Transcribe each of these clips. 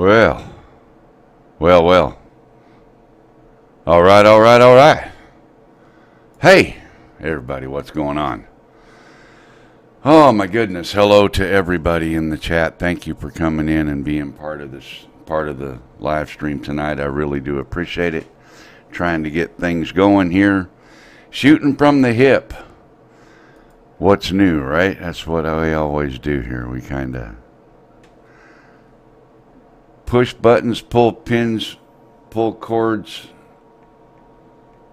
Well, well. All right. Hey, everybody, what's going on? Oh, my goodness. Hello to everybody in the chat. Thank you for coming in and being part of the live stream tonight. I really do appreciate it. Trying to get things going here. Shooting from the hip. What's new, right? That's what I always do here. We kind of push buttons, pull pins, pull cords.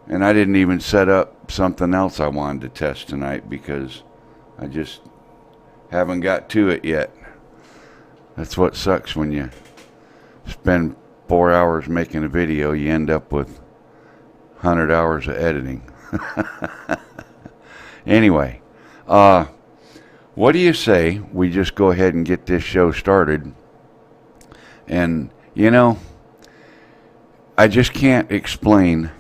And I didn't even set up something else I wanted to test tonight because I just haven't got to it yet. That's what sucks when you spend 4 hours making a video. You end up with 100 hours of editing. Anyway, what do you say we just go ahead and get this show started? And, you know, I just can't explain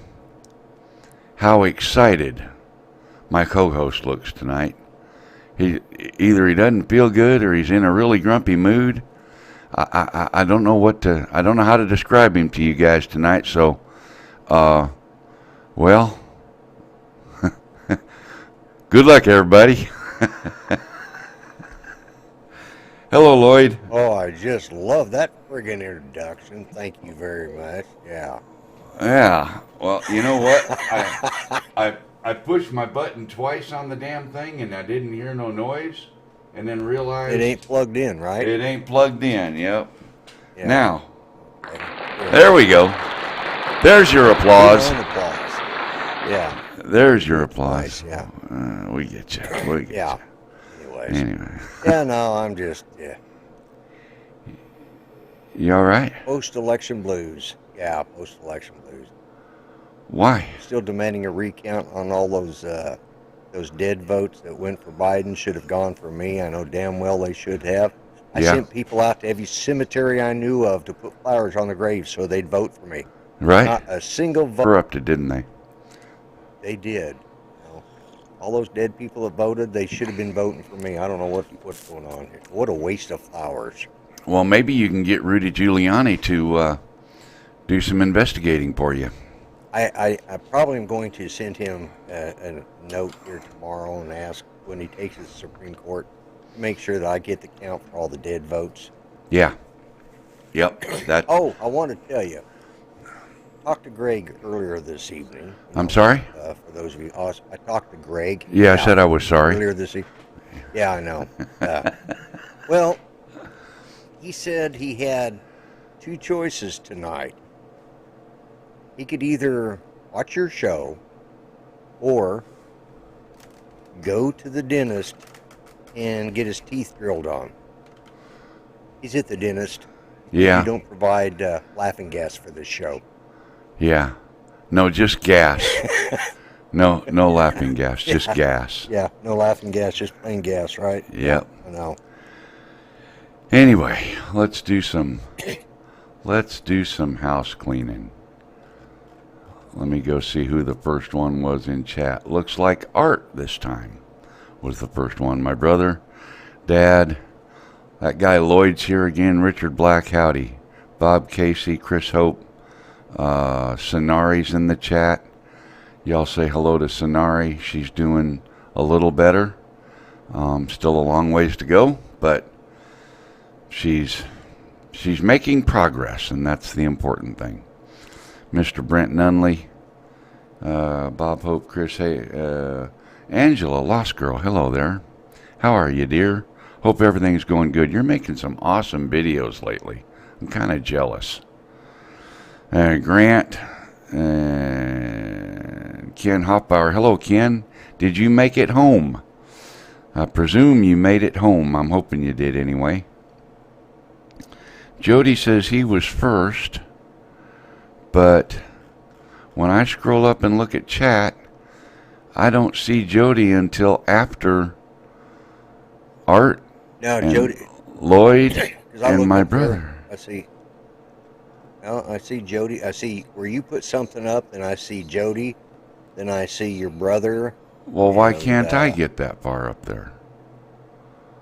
how excited my co-host looks tonight. Either he doesn't feel good or he's in a really grumpy mood. I don't know I don't know how to describe him to you guys tonight. So, well, good luck, everybody. Hello, Lloyd. Oh, I just love that friggin' introduction. Thank you very much. Yeah. Yeah. Well, you know what? I pushed my button twice on the damn thing, and I didn't hear no noise, and then realized it ain't plugged in, right? It ain't plugged in. Yep. Yeah. Now, there we go. There's your applause. Yeah. There's your applause. Nice, yeah. We get you. We get you. Anyway. Yeah, no, I'm just, You all right? Post-election blues. Yeah, post-election blues. Why? Still demanding a recount on all those dead votes that went for Biden. Should have gone for me. I know damn well they should have. I sent people out to every cemetery I knew of to put flowers on the graves so they'd vote for me. Right. Not a single vote. Corrupted, didn't they? They did. All those dead people that voted, they should have been voting for me. I don't know what's going on here. What a waste of flowers. Well, maybe you can get Rudy Giuliani to do some investigating for you. I probably am going to send him a note here tomorrow and ask when he takes it to the Supreme Court to make sure that I get the count for all the dead votes. Yeah. Yep. Oh, I want to tell you. I talked to Greg earlier this evening. I'm sorry? For those of you, I talked to Greg. Yeah, I said I was sorry. Earlier this evening. Yeah, I know. Well, he said he had two choices tonight. He could either watch your show or go to the dentist and get his teeth drilled on. He's at the dentist. Yeah. You don't provide laughing gas for this show. Yeah. No, just gas. No laughing gas, just gas. Yeah, no laughing gas, just plain gas, right? Yep. I know. Anyway, let's do some house cleaning. Let me go see who the first one was in chat. Looks like Art this time was the first one. My brother, Dad, that guy Lloyd's here again, Richard Black, howdy. Bob Casey, Chris Hope, Sonari's in the chat. Y'all say hello to Sonari. She's doing a little better. Still a long ways to go, but she's making progress, and that's the important thing. Mr. Brent Nunley, Bob Hope, Chris, hey, Angela, Lost Girl, hello there. How are you, dear? Hope everything's going good. You're making some awesome videos lately. I'm kind of jealous. Grant, Ken Hoppauer, hello, Ken. Did you make it home? I presume you made it home. I'm hoping you did anyway. Jody says he was first. But when I scroll up and look at chat, I don't see Jody until after Art and Jody, Lloyd and my brother. I see. No, I see Jody. I see where you put something up, and I see Jody. Then I see your brother. Well, why can't I get that far up there?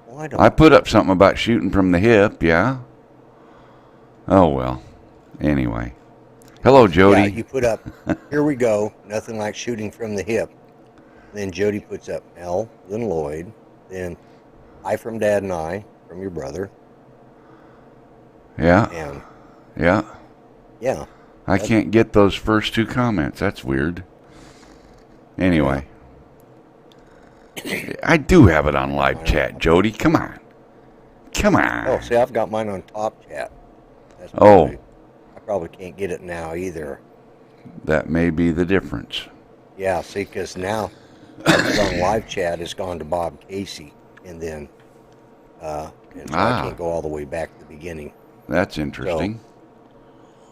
Well, I put up something about shooting from the hip, yeah. Oh, well. Anyway. Hello, Jody. Yeah, you put up, here we go, nothing like shooting from the hip. Then Jody puts up Mel, then Lloyd, then I from Dad and I from your brother. Yeah. And Yeah. yeah. I can't get those first two comments. That's weird. Anyway. I do have it on live chat, Jody. Come on. Come on. Oh, see, I've got mine on top chat. That's Oh. I probably can't get it now either. That may be the difference. Yeah, see, because now it's on live chat, it's gone to Bob Casey, and then and so I can't go all the way back to the beginning. That's interesting. So,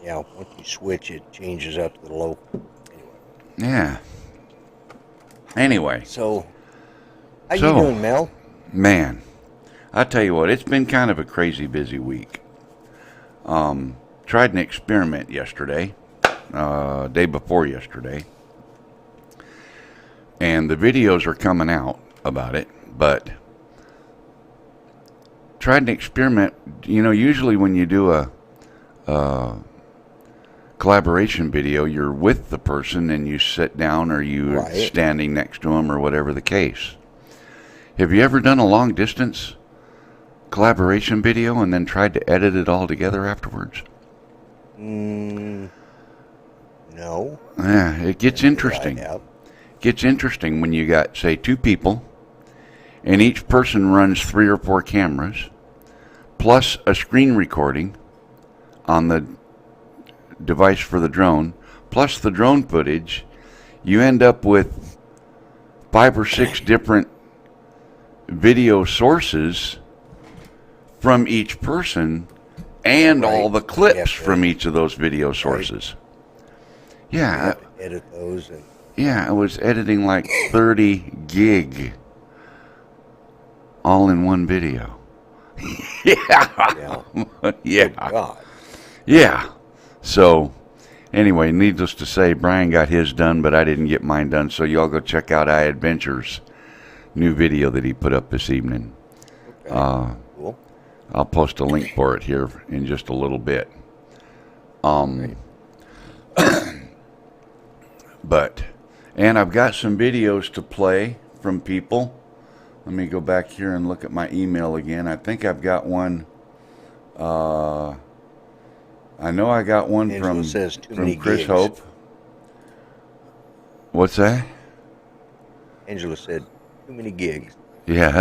yeah, once you switch, it changes up to the local. Anyway. Yeah. Anyway. So, how you doing, Mel? Man, I tell you what, it's been kind of a crazy busy week. Tried an experiment yesterday, day before yesterday, and the videos are coming out about it, but tried an experiment. You know, usually when you do a collaboration video, you're with the person and you sit down or you're standing next to them or whatever the case. Have you ever done a long distance collaboration video and then tried to edit it all together afterwards? No. Yeah, it gets interesting. It gets interesting when you got, say, two people, and each person runs 3 or 4 cameras, plus a screen recording on the device for the drone, plus the drone footage. You end up with 5 or 6 different video sources from each person and all the clips from each of those video sources. Yeah. Edit those. Yeah, I was editing like 30 gig all in one video. Yeah. Yeah. God. Yeah. So, anyway, needless to say, Brian got his done, but I didn't get mine done. So y'all go check out iAdventure's new video that he put up this evening. Okay. Cool. I'll post a link for it here in just a little bit. And I've got some videos to play from people. Let me go back here and look at my email again. I think I've got one. I know I got one from Chris Hope. What's that? Angela said, too many gigs. Yeah,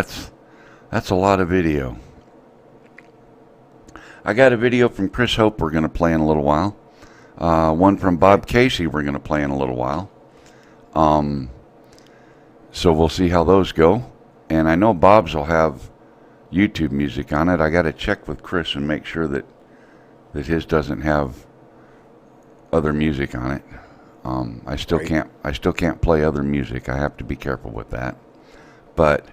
that's a lot of video. I got a video from Chris Hope we're going to play in a little while. One from Bob Casey we're going to play in a little while. So we'll see how those go. And I know Bob's will have YouTube music on it. I got to check with Chris and make sure that his doesn't have other music on it. I still can't play other music. I have to be careful with that. But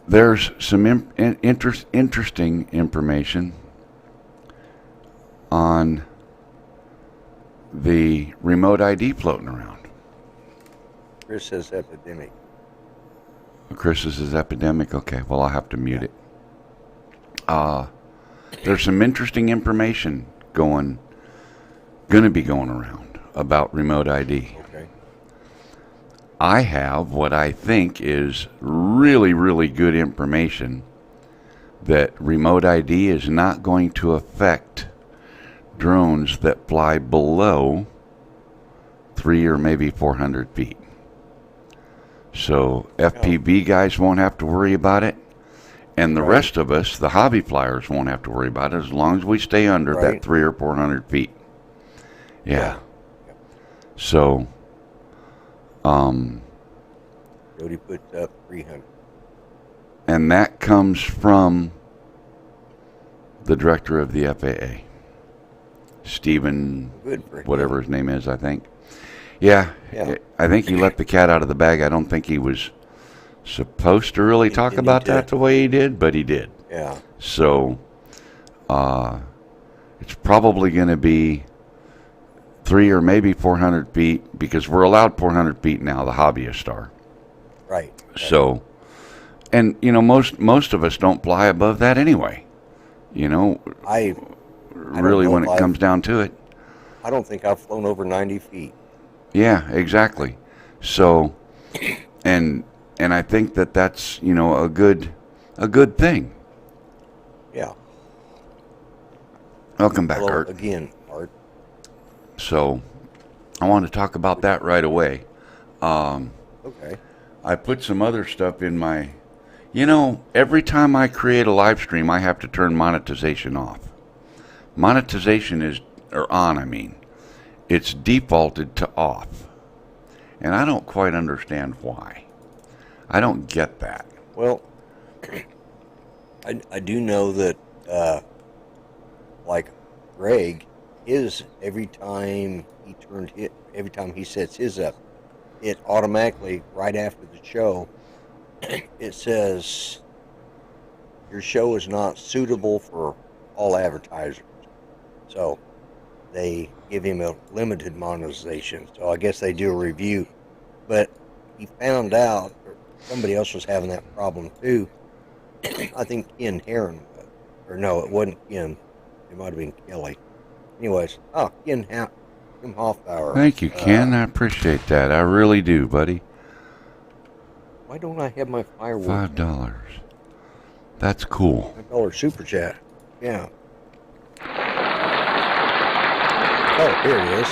there's some interesting information on the remote ID floating around. Chris says epidemic. Chris says epidemic. Okay, well, I'll have to mute it. There's some interesting information going to be going around about remote ID. Okay. I have what I think is really, really good information that remote ID is not going to affect drones that fly below 300 or maybe 400 feet. So FPV guys won't have to worry about it. And the rest of us, the hobby flyers, won't have to worry about it as long as we stay under that 300 or 400 feet. Yeah. So, Jody puts up 300. And that comes from the director of the FAA, Stephen, whatever his name is, I think. Yeah, I think he let the cat out of the bag. I don't think he was supposed to really talk about that the way he did, but he did. Yeah. So, it's probably going to be 300 or maybe 400 feet because we're allowed 400 feet now, the hobbyists are. Right. So, And most of us don't fly above that anyway. I Really, know when if it comes down to it. I don't think I've flown over 90 feet. Yeah, exactly. So, and I think that's a good thing. Yeah. Welcome back, Hello Art. again, Art. So, I want to talk about that right away. Okay. I put some other stuff in my. Every time I create a live stream, I have to turn monetization off. Monetization or on, I mean. It's defaulted to off. And I don't quite understand why. I don't get that. Well, I do know that, like Greg, every time he sets his up, it automatically, right after the show, it says, your show is not suitable for all advertisers. So they give him a limited monetization. So I guess they do a review. But he found out somebody else was having that problem too. I think Ken Heron was. Or no, it wasn't Ken. It might have been Kelly. Anyways, Kim Hoffbauer. Thank you, Ken. I appreciate that. I really do, buddy. Why don't I have my fireworks? $5. That's cool. $5 super chat. Yeah. Oh, here it is.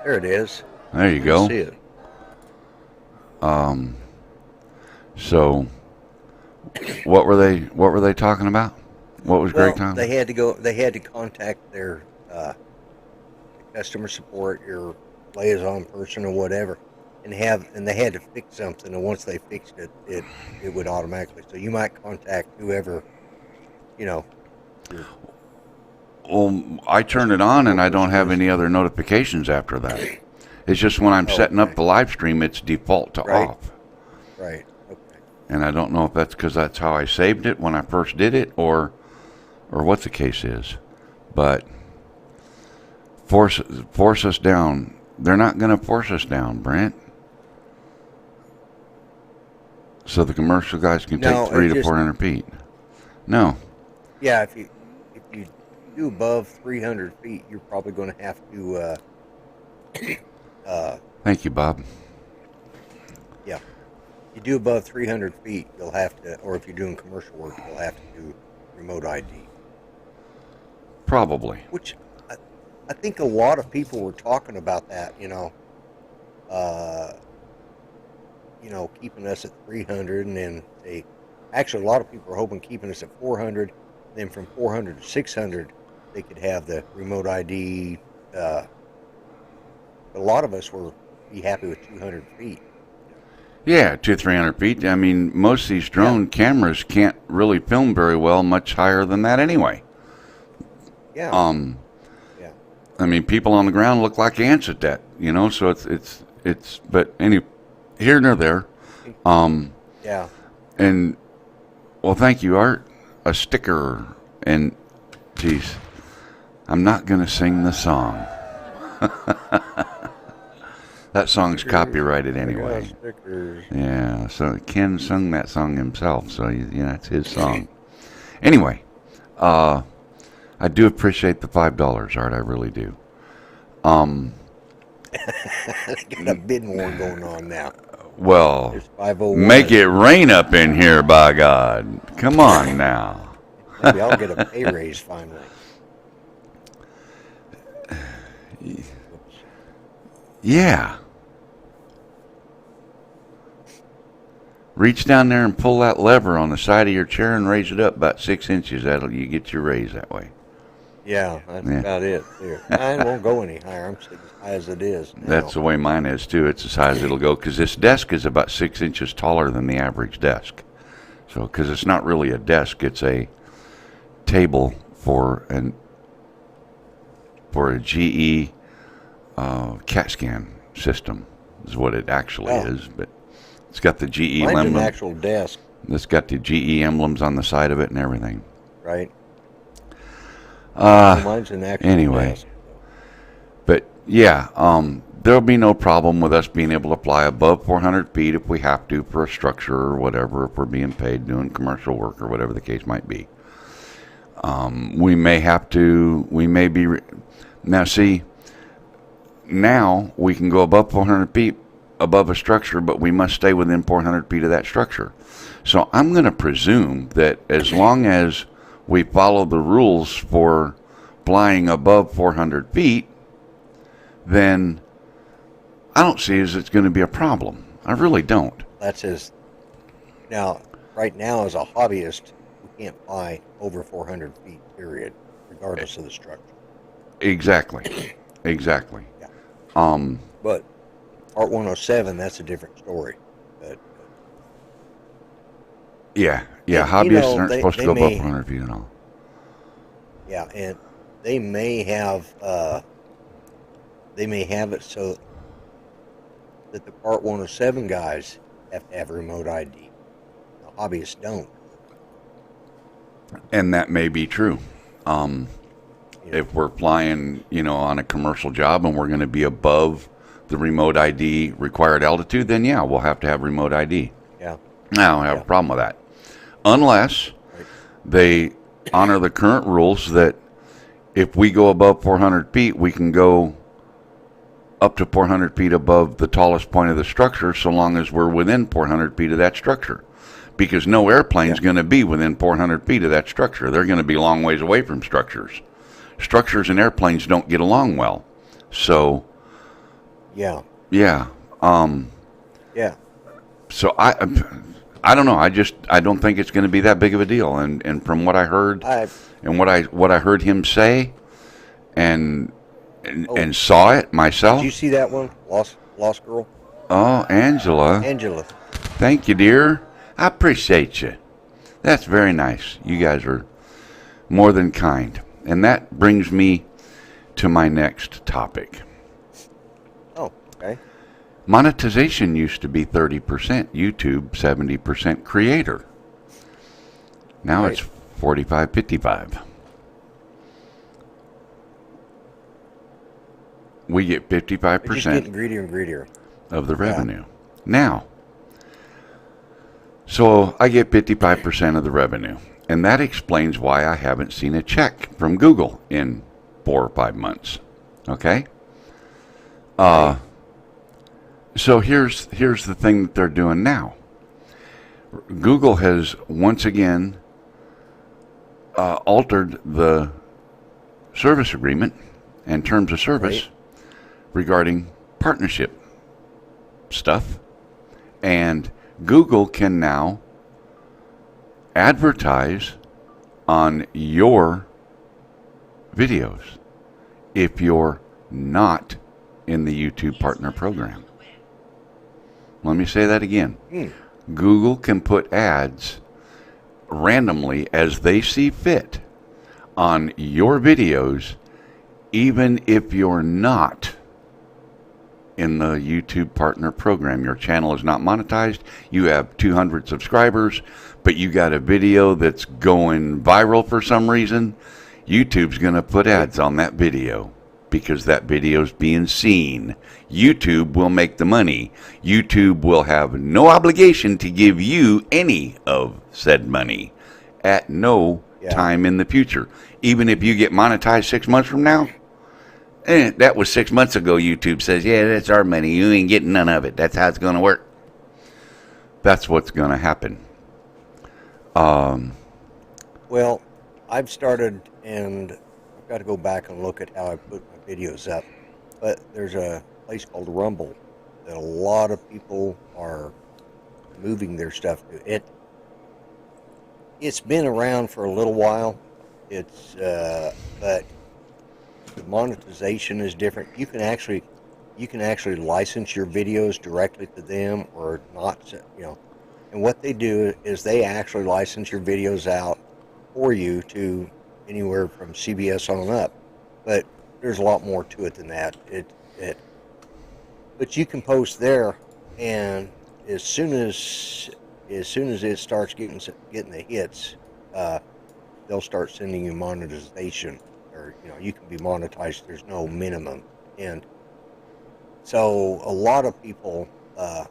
There it is. There you go. See it. So what were they talking about? What was Greg talking about? They had to contact their customer support, your liaison person or whatever, and they had to fix something, and once they fixed it, it would automatically. So you might contact whoever, Well, I turn it on and I don't have any other notifications after that. It's just when I'm setting up the live stream, it's default to off. Right. Okay. And I don't know if that's because that's how I saved it when I first did it, or what the case is. But force us down. They're not going to force us down, Brent. So the commercial guys can take 300 to 400 feet. No. Yeah, if you do above 300 feet, you're probably going to have to. Thank you, Bob. Yeah, if you do above 300 feet, you'll have to, or if you're doing commercial work, you'll have to do remote ID. Probably. Which I think a lot of people were talking about that. Keeping us at 300, and then actually a lot of people are hoping keeping us at 400. Then from 400 to 600, they could have the remote ID. A lot of us will be happy with 200 feet. Yeah, 200-300 feet. I mean, most of these drone cameras can't really film very well much higher than that anyway. Yeah. Yeah. I mean, people on the ground look like ants at that, So it's. But here nor there. Yeah. And well, thank you, Art. A sticker, and geez, I'm not gonna sing the song. That song's copyrighted anyway. Yeah, so Ken sung that song himself, so it's his song. Anyway, I do appreciate the $5, Art. I really do. Got a bidding war going on now. Well, make it rain up in here, by God. Come on now. Maybe I'll get a pay raise finally. Yeah. Reach down there and pull that lever on the side of your chair and raise it up about 6 inches. You get your raise that way. Yeah, that's about it. Mine won't go any higher. I'm sitting as high as it is now. That's the way mine is, too. It's as high as it'll go, because this desk is about 6 inches taller than the average desk. So, because it's not really a desk, it's a table for a GE CAT scan system, is what it actually is. But it's got the GE Mine's emblem. an actual desk. It's got the GE emblems on the side of it and everything. Right. Mine's an actual anyway. desk. But yeah, there'll be no problem with us being able to fly above 400 feet if we have to for a structure or whatever, if we're being paid doing commercial work or whatever the case might be. We may be, now see, now we can go above 400 feet above a structure, but we must stay within 400 feet of that structure. So I'm going to presume that as long as we follow the rules for flying above 400 feet, then I don't see as it's going to be a problem. I really don't. That's his. Now, right now, as a hobbyist, you can't fly over 400 feet, period, regardless of the structure. Exactly. Exactly. Yeah. Um, But Part 107, that's a different story. But yeah. And, Hobbyists aren't supposed to they go above may- 400 feet at all. yeah, and they may have it so that the Part 107 guys have to have remote ID. The hobbyists don't. And that may be true. You know. If we're flying, on a commercial job and we're going to be above the remote ID required altitude, then yeah, we'll have to have remote ID. Yeah. I don't have a problem with that. Unless they honor the current rules that if we go above 400 feet, we can go up to 400 feet above the tallest point of the structure so long as we're within 400 feet of that structure. Because no airplane's going to be within 400 feet of that structure. They're going to be a long ways away from structures. Structures and airplanes don't get along well. So, Yeah. yeah. Yeah. So I don't know. I don't think it's going to be that big of a deal. And from what I heard and what I heard him say and saw it myself. Did you see that one? Lost Girl? Oh, Angela. Angela. Thank you, dear. I appreciate you. That's very nice. You guys are more than kind. And that brings me to my next topic. Oh, okay. Monetization used to be 30% YouTube, 70% creator. Now Right. it's 45-55. We get They're just 55% getting greedier and greedier. of the revenue. Now, so I get 55% of the revenue. And that explains why I haven't seen a check from Google in 4 or 5 months. Okay? So here's the thing that they're doing now. Google has once again altered the service agreement and terms of service regarding partnership stuff. And Google can now advertise on your videos if you're not in the YouTube Partner Program. Let me say that again. Google can put ads randomly as they see fit on your videos even if you're not in the YouTube Partner Program. Your channel is not monetized. You have 200 subscribers, but you got a video that's going viral for some reason. YouTube's going to put ads on that video because that video's being seen. YouTube will make the money. YouTube will have no obligation to give you any of said money at no time in the future. Even if you get monetized 6 months from now, that was 6 months ago. YouTube says, yeah, that's our money. You ain't getting none of it. That's how it's going to work. That's what's going to happen. Well, I've started, and I've got to go back and look at how I put my videos up. But there's a place called Rumble that a lot of people are moving their stuff to. It's been around for a little while. But the monetization is different. You can actually license your videos directly to them or not, And what they do is they actually license your videos out for you to anywhere from CBS on up. But there's a lot more to it than that. But you can post there, and as soon as it starts getting the hits, they'll start sending you monetization, or you can be monetized. There's no minimum, and So a lot of people, oh,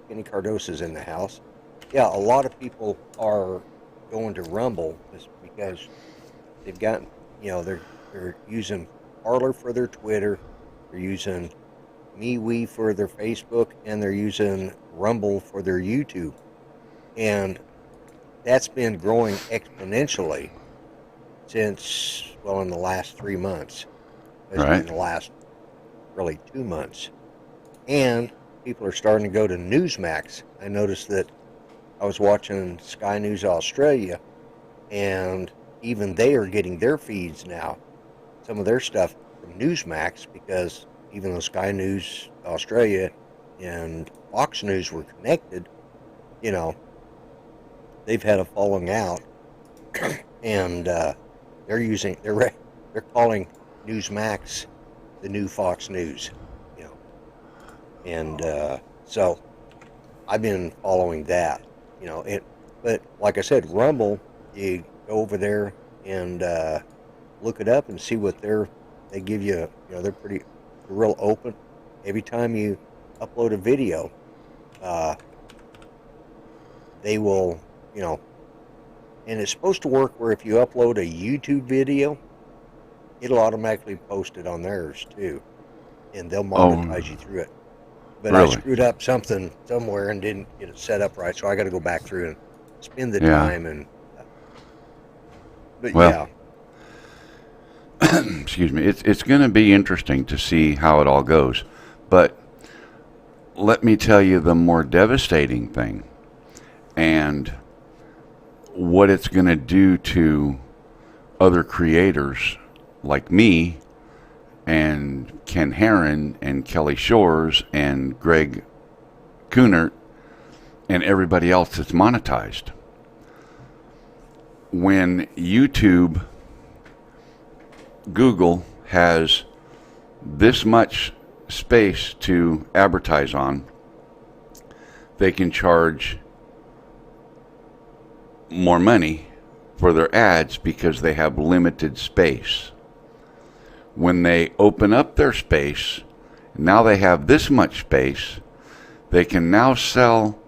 Kenny Cardoso's in the house. Yeah, a lot of people are going to Rumble just because they've gotten, they're using Parler for their Twitter, they're using MeWe for their Facebook, and they're using Rumble for their YouTube. And that's been growing exponentially since, well, in the last 3 months, especially in the last really 2 months. And people are starting to go to Newsmax. I noticed that I was watching Sky News Australia, and even they are getting their feeds now, some of their stuff from Newsmax, because even though Sky News Australia and Fox News were connected, they've had a falling out, and they're calling Newsmax the new Fox News, and so I've been following that, but like I said, Rumble, you go over there and look it up and see what they give you. They're real open. Every time you upload a video, they will, and it's supposed to work where if you upload a YouTube video, it'll automatically post it on theirs too, and they'll monetize you through it. But really? I screwed up something somewhere and didn't get it set up right, so I got to go back through and spend the time. And excuse me, it's going to be interesting to see how it all goes. But let me tell you the more devastating thing, and what it's going to do to other creators like me and Ken Herron and Kelly Shores and Greg Kunert and everybody else that's monetized. When YouTube, Google has this much space to advertise on, they can charge more money for their ads because they have limited space. When they open up their space, now they have this much space, they can now sell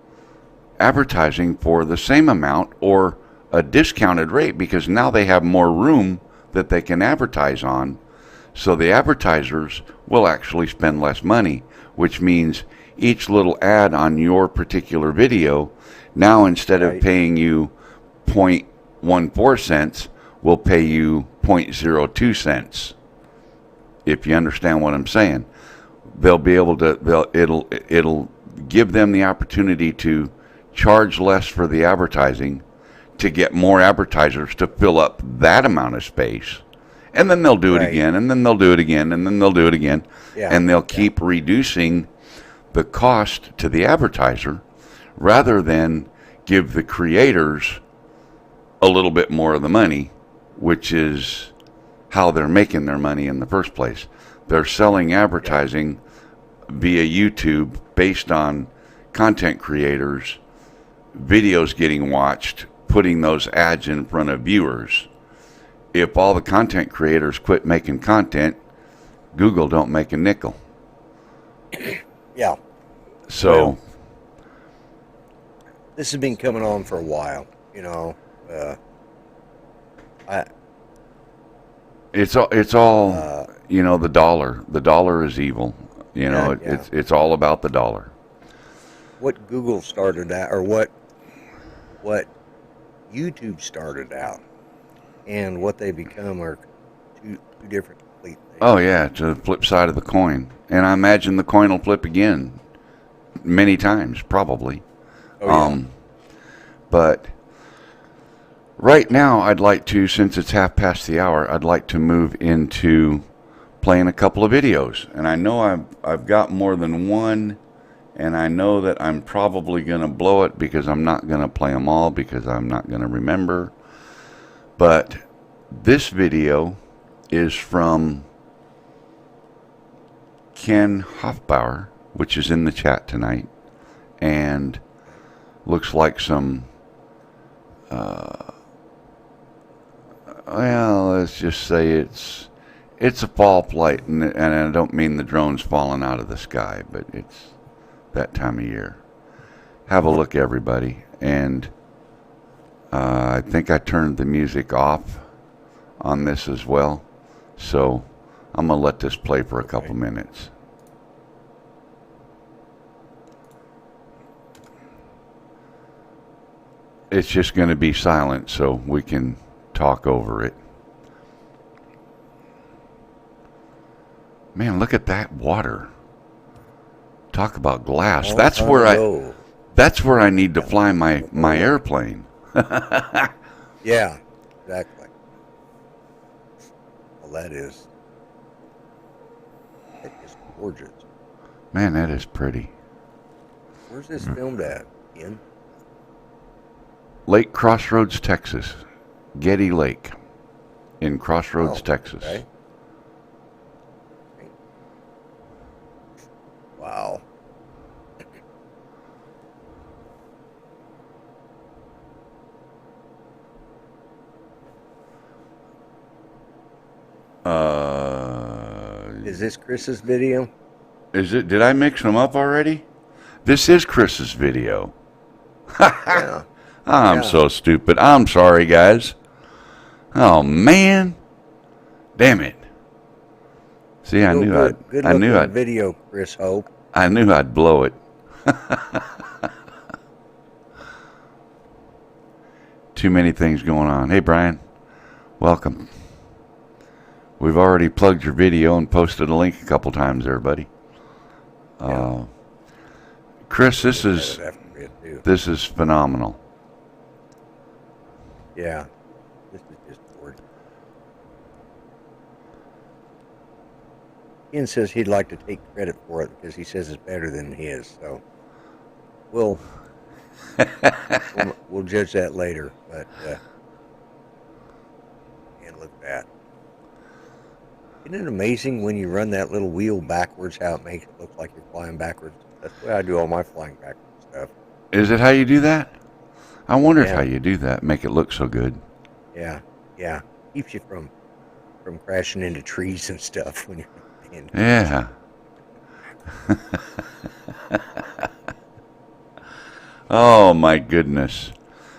advertising for the same amount or a discounted rate because now they have more room that they can advertise on. So the advertisers will actually spend less money, which means each little ad on your particular video, now instead of paying you 0.14 cents, will pay you 0.02 cents. If you understand what I'm saying, they'll be able to. It'll give them the opportunity to charge less for the advertising, to get more advertisers to fill up that amount of space, and then they'll do it again, and then they'll do it again, and then they'll do it again, and they'll keep reducing the cost to the advertiser, rather than give the creators a little bit more of the money, which is how they're making their money in the first place. They're selling advertising via YouTube based on content creators, videos getting watched, putting those ads in front of viewers. If all the content creators quit making content, Google don't make a nickel. Yeah. So this has been coming on for a while, It's all the dollar. The dollar is evil. It's all about the dollar. What Google started out, or what YouTube started out, and what they become are two different complete things. Oh yeah, to the flip side of the coin. And I imagine the coin will flip again many times, probably. Oh, yeah. But right now, I'd like to, since it's 1:30, I'd like to move into playing a couple of videos. And I know I've got more than one, and I know that I'm probably going to blow it because I'm not going to play them all because I'm not going to remember. But this video is from Ken Hofbauer, which is in the chat tonight, and looks like some well, let's just say It's a fall flight, and I don't mean the drones falling out of the sky, but it's that time of year. Have a look, everybody. And I think I turned the music off on this as well. So I'm going to let this play for a couple minutes. It's just going to be silent so we can talk over it. Man, look at that water. Talk about glass. That's where I need to fly my airplane. Yeah, exactly. Well, that is gorgeous. Man, that is pretty. Where's this filmed at, Ian? Lake Crossroads, Texas. Getty Lake in Crossroads, Texas. Okay. Wow. Is this Chris's video? Is it? Did I mix them up already? This is Chris's video. Yeah. I'm so stupid. I'm sorry, guys. Oh man, damn it! See, I knew I'd video, Chris Hope. I knew I'd blow it. Too many things going on. Hey, Brian, welcome. We've already plugged your video and posted a link a couple times there, buddy. Chris, this is phenomenal. Yeah, this is just gorgeous. Ian says he'd like to take credit for it because he says it's better than his. So we'll judge that later. But and look at that. Isn't it amazing when you run that little wheel backwards how it makes it look like you're flying backwards? That's the way I do all my flying backwards stuff. Is it how you do that? I wonder how you do that. Make it look so good. Yeah. Keeps you from crashing into trees and stuff when you're in. Yeah. Oh my goodness,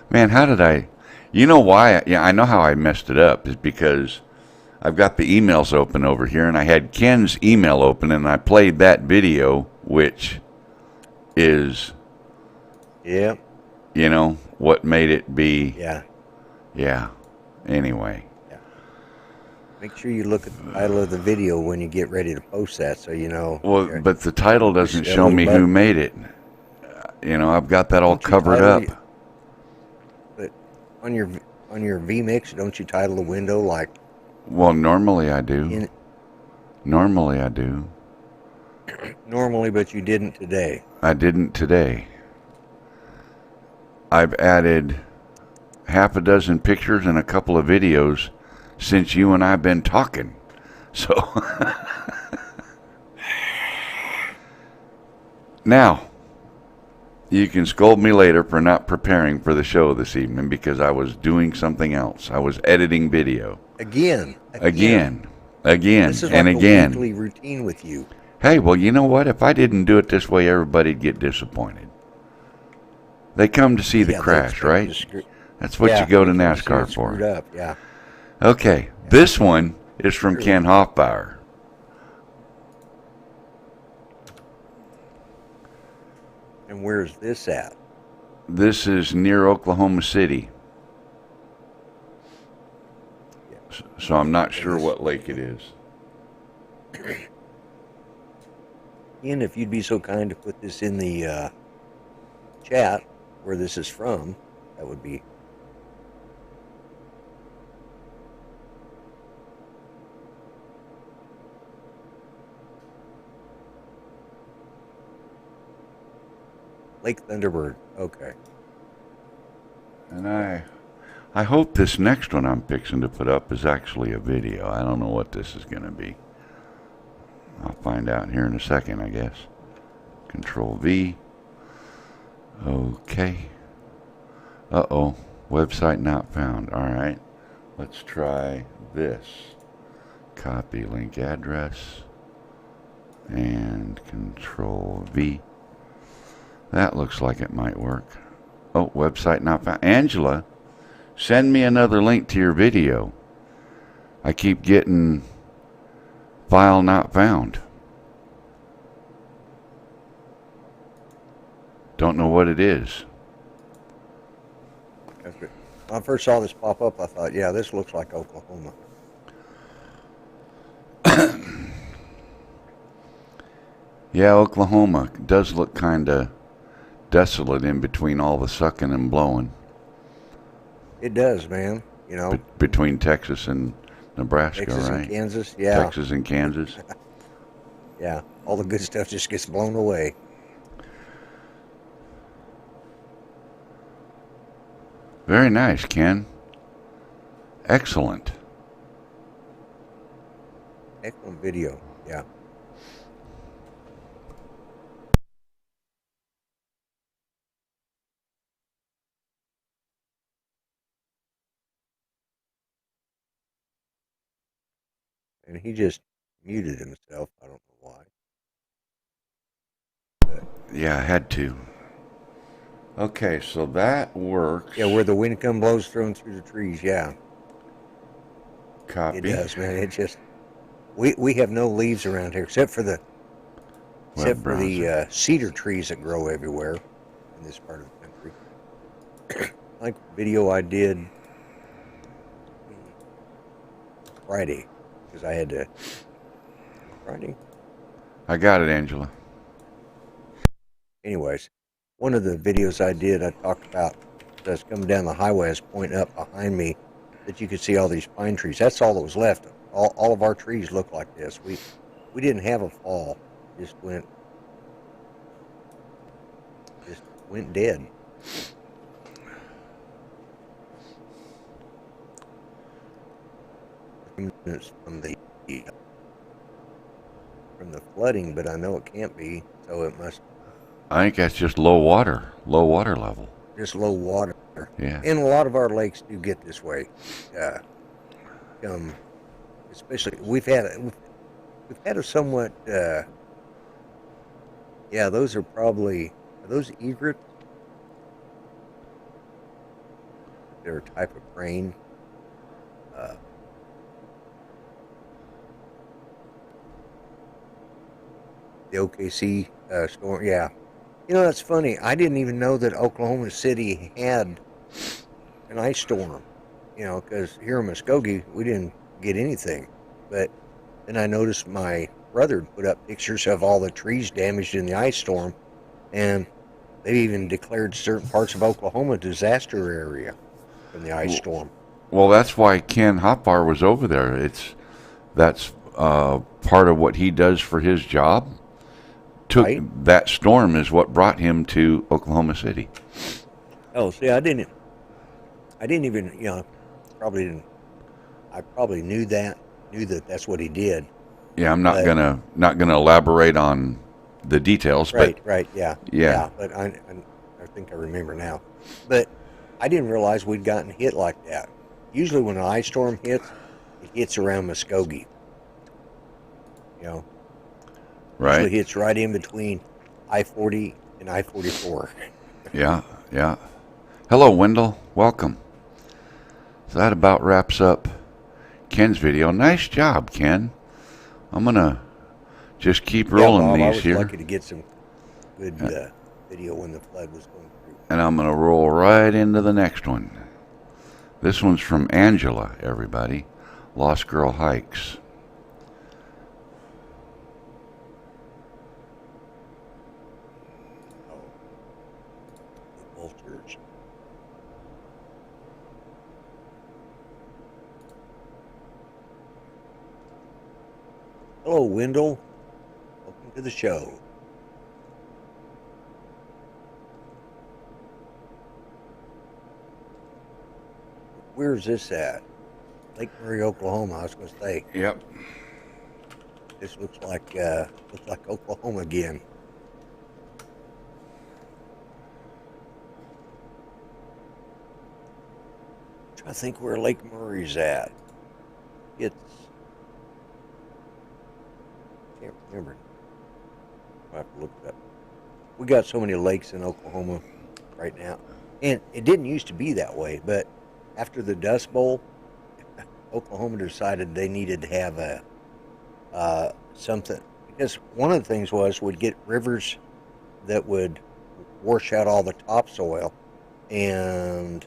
man! How did I? You know why? I know how I messed it up is because I've got the emails open over here, and I had Ken's email open, and I played that video, which is, yeah, you know what made it be. Yeah. Anyway. Yeah. Make sure you look at the title of the video when you get ready to post that, so you know. Well, but the title doesn't show me who made it. I've got that all covered up. But on your vMix, don't you title the window like? Well, normally I do. Normally, but you didn't today. I didn't today. I've added half a dozen pictures and a couple of videos since you and I've been talking. So now, you can scold me later for not preparing for the show this evening because I was doing something else. I was editing video. Again. This is like a weekly routine with you. Hey, well, you know what? If I didn't do it this way, everybody'd get disappointed. They come to see the crash, right? That's what you go to NASCAR for. Up. Yeah. Okay, this one is from Ken Hoffbauer. And where's this at? This is near Oklahoma City. So I'm not sure what lake it is. Ian, if you'd be so kind to put this in the chat where this is from, that would be. Lake Thunderbird. Okay. And I hope this next one I'm fixing to put up is actually a video. I don't know what this is going to be. I'll find out here in a second, I guess. Control V. Okay. Website not found. All right. Let's try this. Copy link address. And Control V. That looks like it might work. Oh, website not found. Angela, send me another link to your video. I keep getting file not found. Don't know what it is. When I first saw this pop up, I thought, yeah, this looks like Oklahoma. Yeah, Oklahoma does look kind of desolate in between all the sucking and blowing. It does, man. You know, between Texas and Nebraska, Texas right? and Kansas, yeah. Texas and Kansas. Yeah, all the good stuff just gets blown away. Very nice, Ken. Excellent. Excellent video, yeah. And he just muted himself. I don't know why. But, yeah, I had to. Okay, so that works. yeah, where the wind blows through the trees, yeah. Copy. It does, man. It just we have no leaves around here except for the cedar trees that grow everywhere in this part of the country. Like the video I did Friday, because I had to. Friday. I got it, Angela. Anyways, one of the videos I did, I talked about us coming down the highway, I was pointing up behind me that you could see all these pine trees. That's all that was left. All of our trees look like this. We didn't have a fall. Just went dead. From the flooding, but I know it can't be, so it must. I think that's just low water level. Just low water. Yeah. And a lot of our lakes do get this way. Especially we've had a somewhat. Yeah, those are those egrets? They're a type of crane. The OKC storm, yeah. You know, that's funny. I didn't even know that Oklahoma City had an ice storm. You know, because here in Muskogee, we didn't get anything. But then I noticed my brother put up pictures of all the trees damaged in the ice storm, and they even declared certain parts of Oklahoma disaster area from the ice storm. Well, that's why Ken Hopbar was over there. That's part of what he does for his job. Right? That storm is what brought him to Oklahoma City. Oh, see, I didn't even, you know, I probably knew that that's what he did. Yeah, I'm not gonna elaborate on the details. Right, but right, yeah. But I think I remember now. But I didn't realize we'd gotten hit like that. Usually when an ice storm hits, it hits around Muskogee. You know? Right. Usually hits right in between I-40 and I-44. Yeah. Hello, Wendell. Welcome. So that about wraps up Ken's video. Nice job, Ken. I'm going to just keep rolling Bob, these I was here. lucky to get some good video when the flood was going through. And I'm going to roll right into the next one. This one's from Angela, everybody. Lost Girl Hikes. Vultures. Hello, Wendell. Welcome to the show. Where's this at? Lake Murray, Oklahoma. I was going to say. Yep. This looks like Oklahoma again. I think where Lake Murray's at. It's remember. I have to look it up. We got so many lakes in Oklahoma right now, and it didn't used to be that way. But after the Dust Bowl, Oklahoma decided they needed to have a something, because one of the things was we'd get rivers that would wash out all the topsoil, and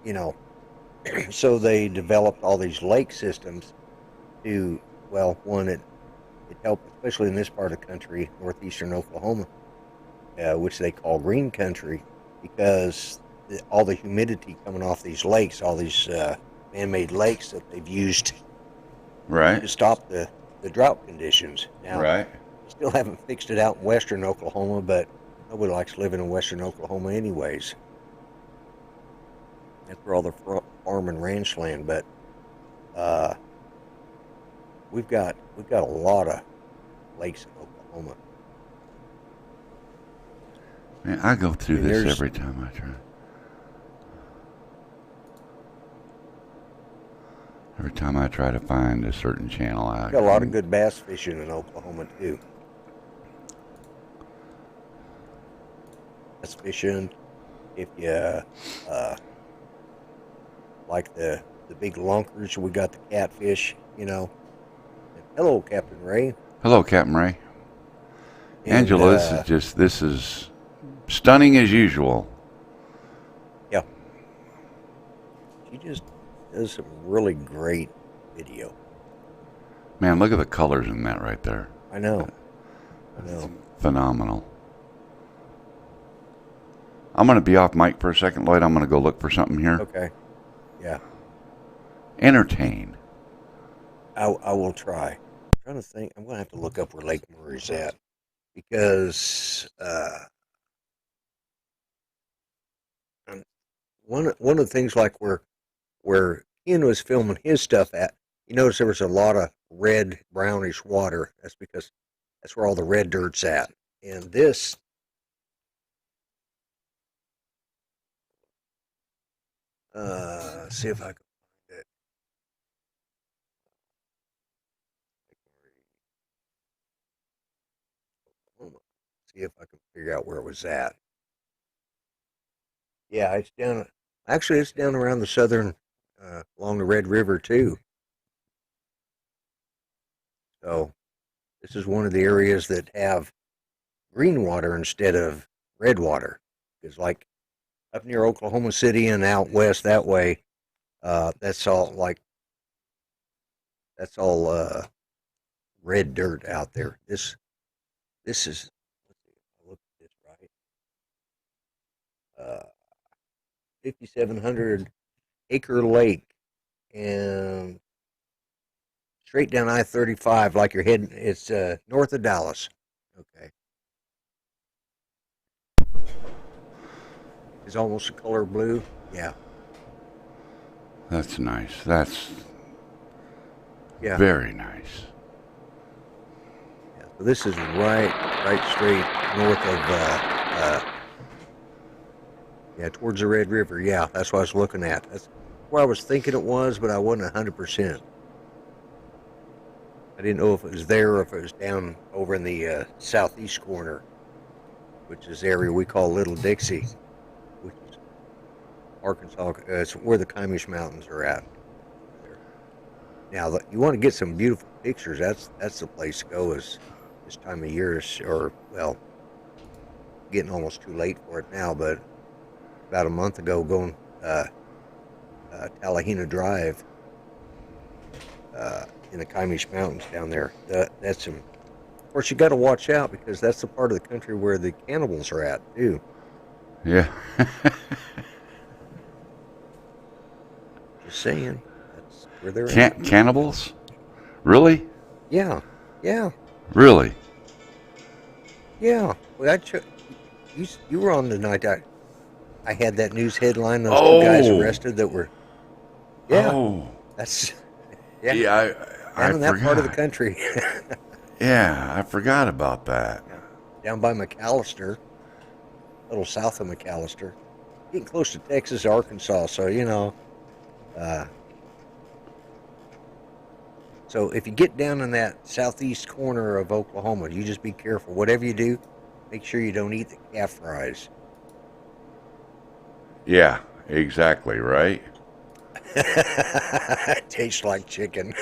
you know, so they developed all these lake systems to, well, one, it helped, especially in this part of the country, northeastern Oklahoma, which they call green country, because all the humidity coming off these lakes, all these man-made lakes that they've used Right. to stop the drought conditions. Now, Right. still haven't fixed it out in western Oklahoma, but nobody likes living in western Oklahoma anyways. That's where all the farm and ranch land, but we've got a lot of lakes in Oklahoma. Man, I go through And this there's- every time I try. Every time I try to find a certain channel, I We've got a lot of good bass fishing in Oklahoma too. Bass fishing, if you like the big lunkers, we got the catfish, you know. And hello, Captain Ray. Hello, Captain Ray. And, Angela, this is stunning as usual. yeah, she just does some really great video. Man, look at the colors in that right there. I know. Phenomenal. I'm going to be off mic for a second, Lloyd. I'm going to go look for something here. Okay. Yeah, Entertain. I will try. I'm trying to think. I'm going to have to look up where Lake Murray's at, because one of the things, like where Ian was filming his stuff at, you notice there was a lot of red, brownish water. That's because that's where all the red dirt's at. And this, see if I can find it. See if I can figure out where it was at. Yeah, it's down. Actually, it's down around the southern, along the Red River too. So this is one of the areas that have green water instead of red water. Because like up near Oklahoma City and out west that way, that's all red dirt out there. This is, let's see if I look at this right. 5,700 acre lake, and straight down I-35, like you're heading. It's north of Dallas. Okay. It's almost a color blue. Yeah. That's nice. That's Yeah. very nice. Yeah. So this is right straight north of yeah, towards the Red River. Yeah, that's what I was looking at. That's where I was thinking it was, but I wasn't 100%. I didn't know if it was there or if it was down over in the southeast corner, which is the area we call Little Dixie, which is Arkansas. It's where the Kiamish Mountains are at. Now, you want to get some beautiful pictures. That's the place to go. Is this time of year, or well, getting almost too late for it now, but about a month ago, going Tallahena Drive in the Kiamish Mountains down there. That's some. Of course, you got to watch out, because that's the part of the country where the cannibals are at too. Yeah. Just saying, that's where they're at. Cannibals? Really? Yeah, Really? yeah. Well, you were on the night I had that news headline. Those Oh. two guys arrested that were. Yeah, Oh. that's Yeah, I down in that forgot. part of the country. Yeah, I forgot about that. Down by McAllister, a little south of McAllister, getting close to Texas, Arkansas. So you know, So if you get down in that southeast corner of Oklahoma, you just be careful. Whatever you do, make sure you don't eat the calf fries. Yeah, exactly, right? It tastes like chicken.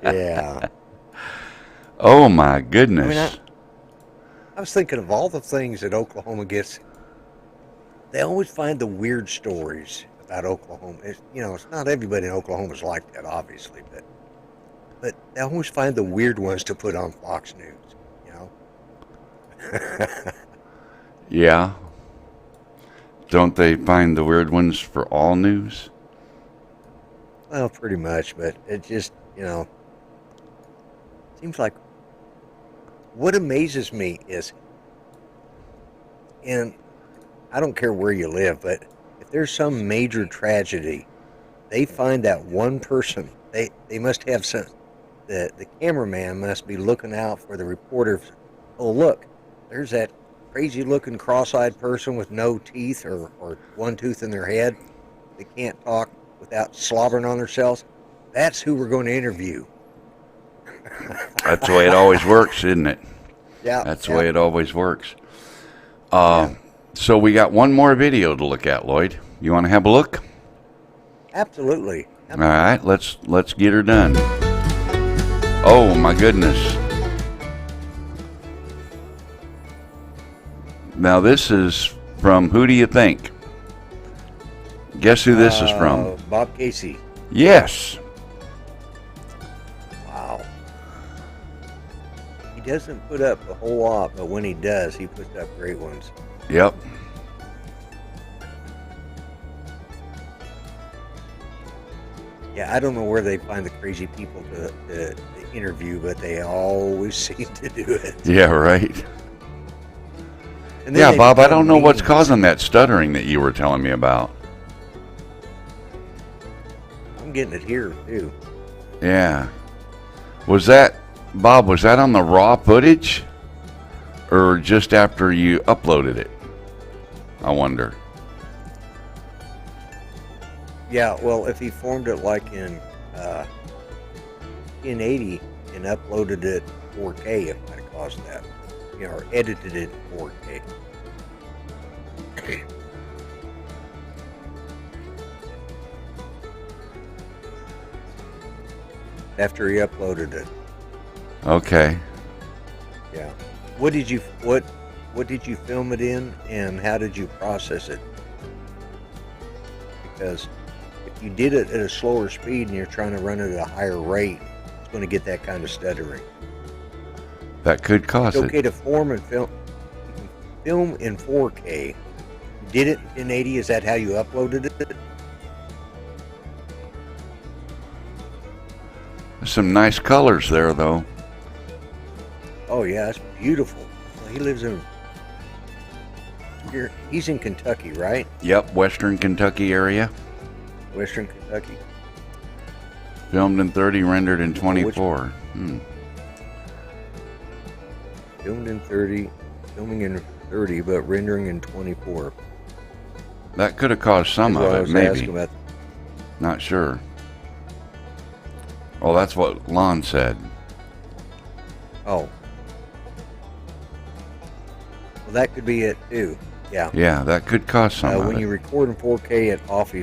Yeah. Oh my I goodness. I was thinking of all the things that Oklahoma gets. They always find the weird stories about Oklahoma. It's not everybody in Oklahoma's like that, obviously, but they always find the weird ones to put on Fox News. Yeah. Don't they find the weird ones for all news? Well, pretty much, but it just, seems like what amazes me is, and I don't care where you live, but if there's some major tragedy, they find that one person. They must have some. The cameraman must be looking out for the reporter. Oh, look, there's that crazy looking cross-eyed person with no teeth or one tooth in their head. They can't talk without slobbering on themselves. That's who we're going to interview. That's the way it always works, isn't it? Yeah. That's the way it always works. So we got one more video to look at, Lloyd. You want to have a look? Absolutely. All right, let's get her done. Oh my goodness. Now this is from who do you think? Guess who this is from? Bob Casey. Yes. Wow. He doesn't put up a whole lot, but when he does, he puts up great ones. Yep. Yeah, I don't know where they find the crazy people to interview, but they always seem to do it. Yeah, right. And then Yeah, they Bob, I become don't know what's memes. causing that stuttering that you were telling me about. I'm getting it here, too. Yeah. Bob, was that on the raw footage? Or just after you uploaded it? I wonder. Yeah, well, if he formed it like in 1080 and uploaded it 4K, it might have caused that. Or edited it 4K. After he uploaded it. Okay. Yeah. What did you film it in, and how did you process it? Because if you did it at a slower speed and you're trying to run it at a higher rate, it's going to get that kind of stuttering. That could cause It's it. okay to form and film. You can film in 4K. You did it in 80. Is that how you uploaded it? Some nice colors there, though. Oh yeah, it's beautiful. Well, he lives in here. He's in Kentucky, right? Yep, Western Kentucky area. Western Kentucky. Filmed in 30, rendered in Which- 24. Filmed in 30, filming in 30, but rendering in 24. That could have caused some That's what I of it, was maybe. asking about. Not sure. Well, that's what Lon said. Oh. Well, that could be it too. Yeah. Yeah, that could cause some of When it. you record in 4K at off.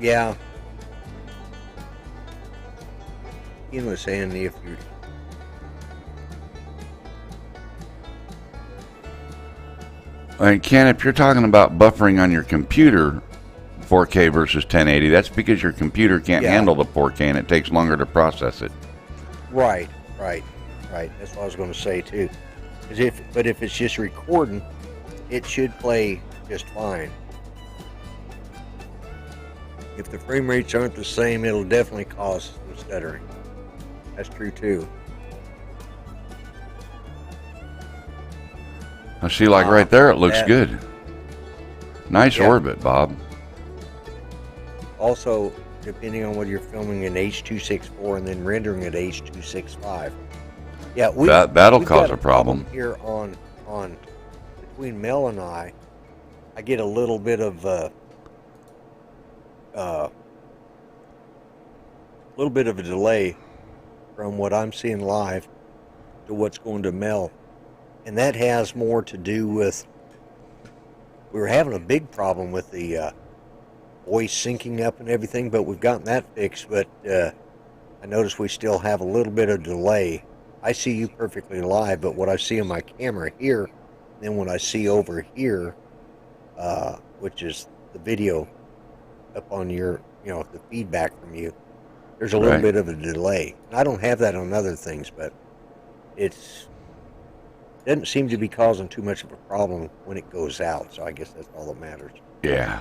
Yeah. Ian was saying if you. And Ken, if you're talking about buffering on your computer, 4K versus 1080, that's because your computer can't Yeah. handle the 4K and it takes longer to process it. Right. That's what I was going to say too. But if it's just recording, it should play just fine. If the frame rates aren't the same, it'll definitely cause some stuttering. That's true too. I see, like right there, it looks that- good. Nice Yeah. orbit, Bob. Also, depending on whether you're filming in H.264 and then rendering at H.265. Yeah, That'll we've cause got a problem. here on between Mel and I get a little bit of little bit of a delay from what I'm seeing live to what's going to Mel. And that has more to do with, we were having a big problem with the voice syncing up and everything, but we've gotten that fixed. But I notice we still have a little bit of delay. I see you perfectly live, but what I see on my camera here, then what I see over here, which is the video up on your, the feedback from you, there's a little bit of a delay. I don't have that on other things, but doesn't seem to be causing too much of a problem when it goes out. So I guess that's all that matters. Yeah.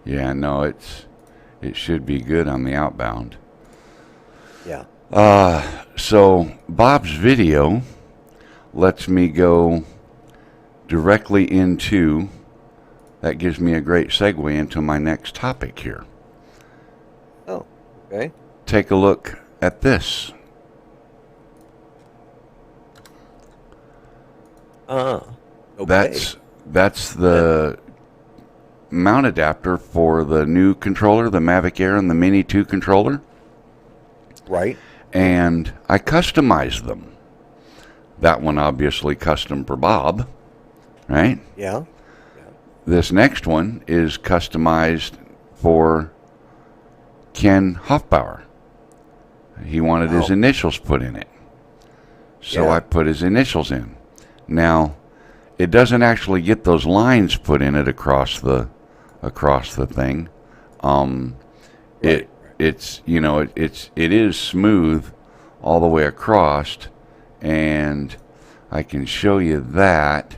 Yeah, no, it should be good on the outbound. Yeah. So Bob's video lets me go directly into, that gives me a great segue into my next topic here. Oh, okay. Take a look at this. Okay. That's the mount adapter for the new controller, the Mavic Air and the Mini 2 controller. Right. And I customized them. That one obviously custom for Bob, right? Yeah. This next one is customized for Ken Hoffbauer. He wanted his initials put in it. So I put his initials in. Now, it doesn't actually get those lines put in it across the thing. It is smooth all the way across, and I can show you that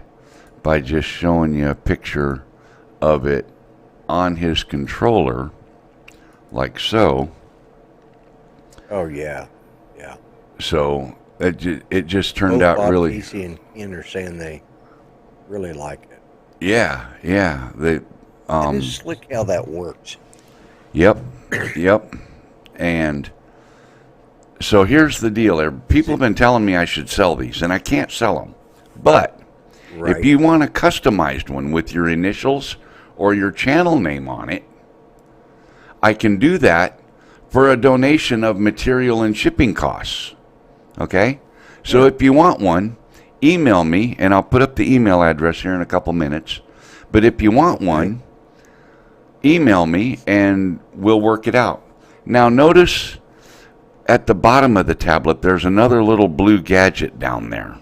by just showing you a picture of it on his controller, like so. Oh yeah, yeah. So it just turned Both out Bob really. Casey and Ken are saying they really like it. Yeah. They. It is slick how that works. Yep. And so here's the deal. People have been telling me I should sell these, and I can't sell them. But if you want a customized one with your initials or your channel name on it, I can do that for a donation of material and shipping costs. Okay? So if you want one, email me, and I'll put up the email address here in a couple minutes. But if you want one, email me, and we'll work it out. Now, notice at the bottom of the tablet, there's another little blue gadget down there.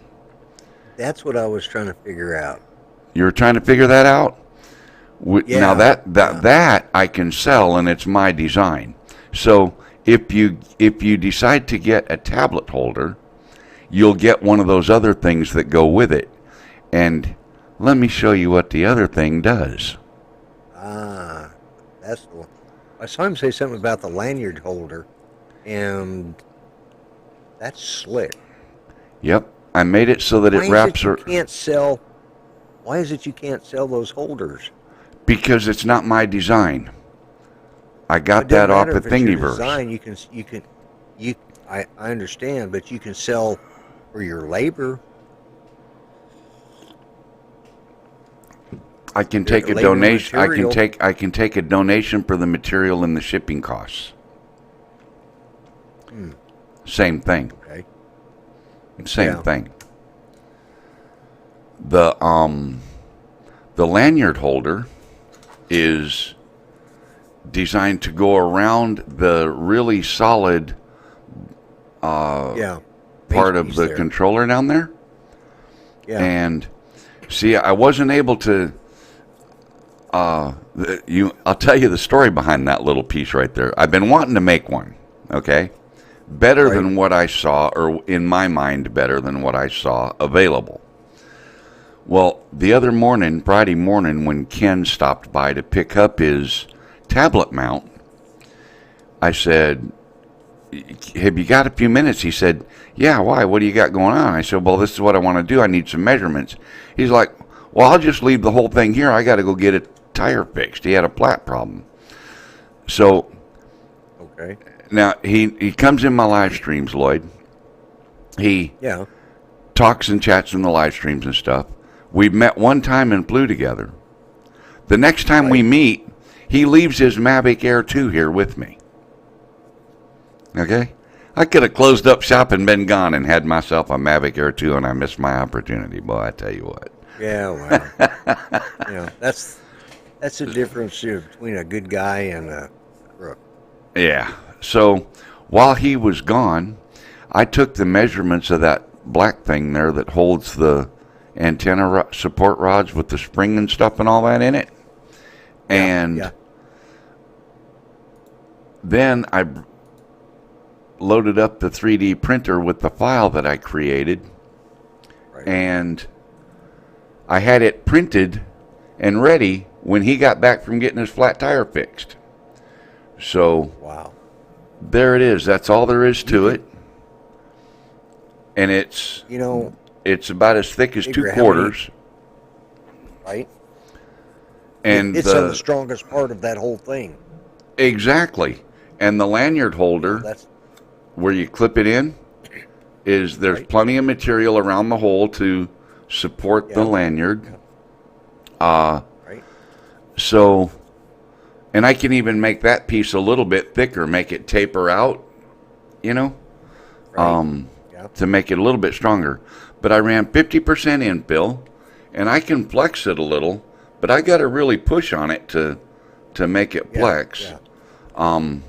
That's what I was trying to figure out. You were trying to figure that out? Now, that I can sell, and it's my design. So if you decide to get a tablet holder, you'll get one of those other things that go with it. And let me show you what the other thing does. That's the one. I saw him say something about the lanyard holder, and that's slick. Yep, I made it so that it wraps. Why is it you can't sell those holders? Because it's not my design. I got that off at Thingiverse. I understand, but you can sell for your labor. I can take a donation. I can take a donation for the material and the shipping costs. Same thing. Okay. Same thing. The lanyard holder is designed to go around the really solid part of the controller down there. Yeah. And see, I wasn't able to. I'll tell you the story behind that little piece right there. I've been wanting to make one. Okay, better than what I saw, or in my mind, better than what I saw available. Well, the other morning, Friday morning, when Ken stopped by to pick up his tablet mount, I said, "Have you got a few minutes?" He said, "Yeah, why? What do you got going on?" I said, "Well, this is what I want to do. I need some measurements." He's like, "Well, I'll just leave the whole thing here. I got to go get a tire fixed." He had a flat problem. So, okay. Now, he comes in my live streams, Lloyd. He talks and chats in the live streams and stuff. We've met one time and flew together. The next time we meet, he leaves his Mavic Air 2 here with me. Okay? I could have closed up shop and been gone and had myself a Mavic Air 2, and I missed my opportunity. Boy, I tell you what. Yeah, well, that's the difference between a good guy and a crook. Yeah. So while he was gone, I took the measurements of that black thing there that holds the antenna support rods with the spring and stuff and all that in it. And then I loaded up the 3D printer with the file that I created. Right. And I had it printed and ready when he got back from getting his flat tire fixed. So wow. There it is. That's all there is to it. And it's it's about as thick as 2 quarters. Right. And it's the strongest part of that whole thing. Exactly. And the lanyard holder where you clip it in there's plenty of material around the hole to support the lanyard. Right. So, and I can even make that piece a little bit thicker, make it taper out, to make it a little bit stronger. But I ran 50% infill, and I can flex it a little, but I got to really push on it to make it flex. Yeah.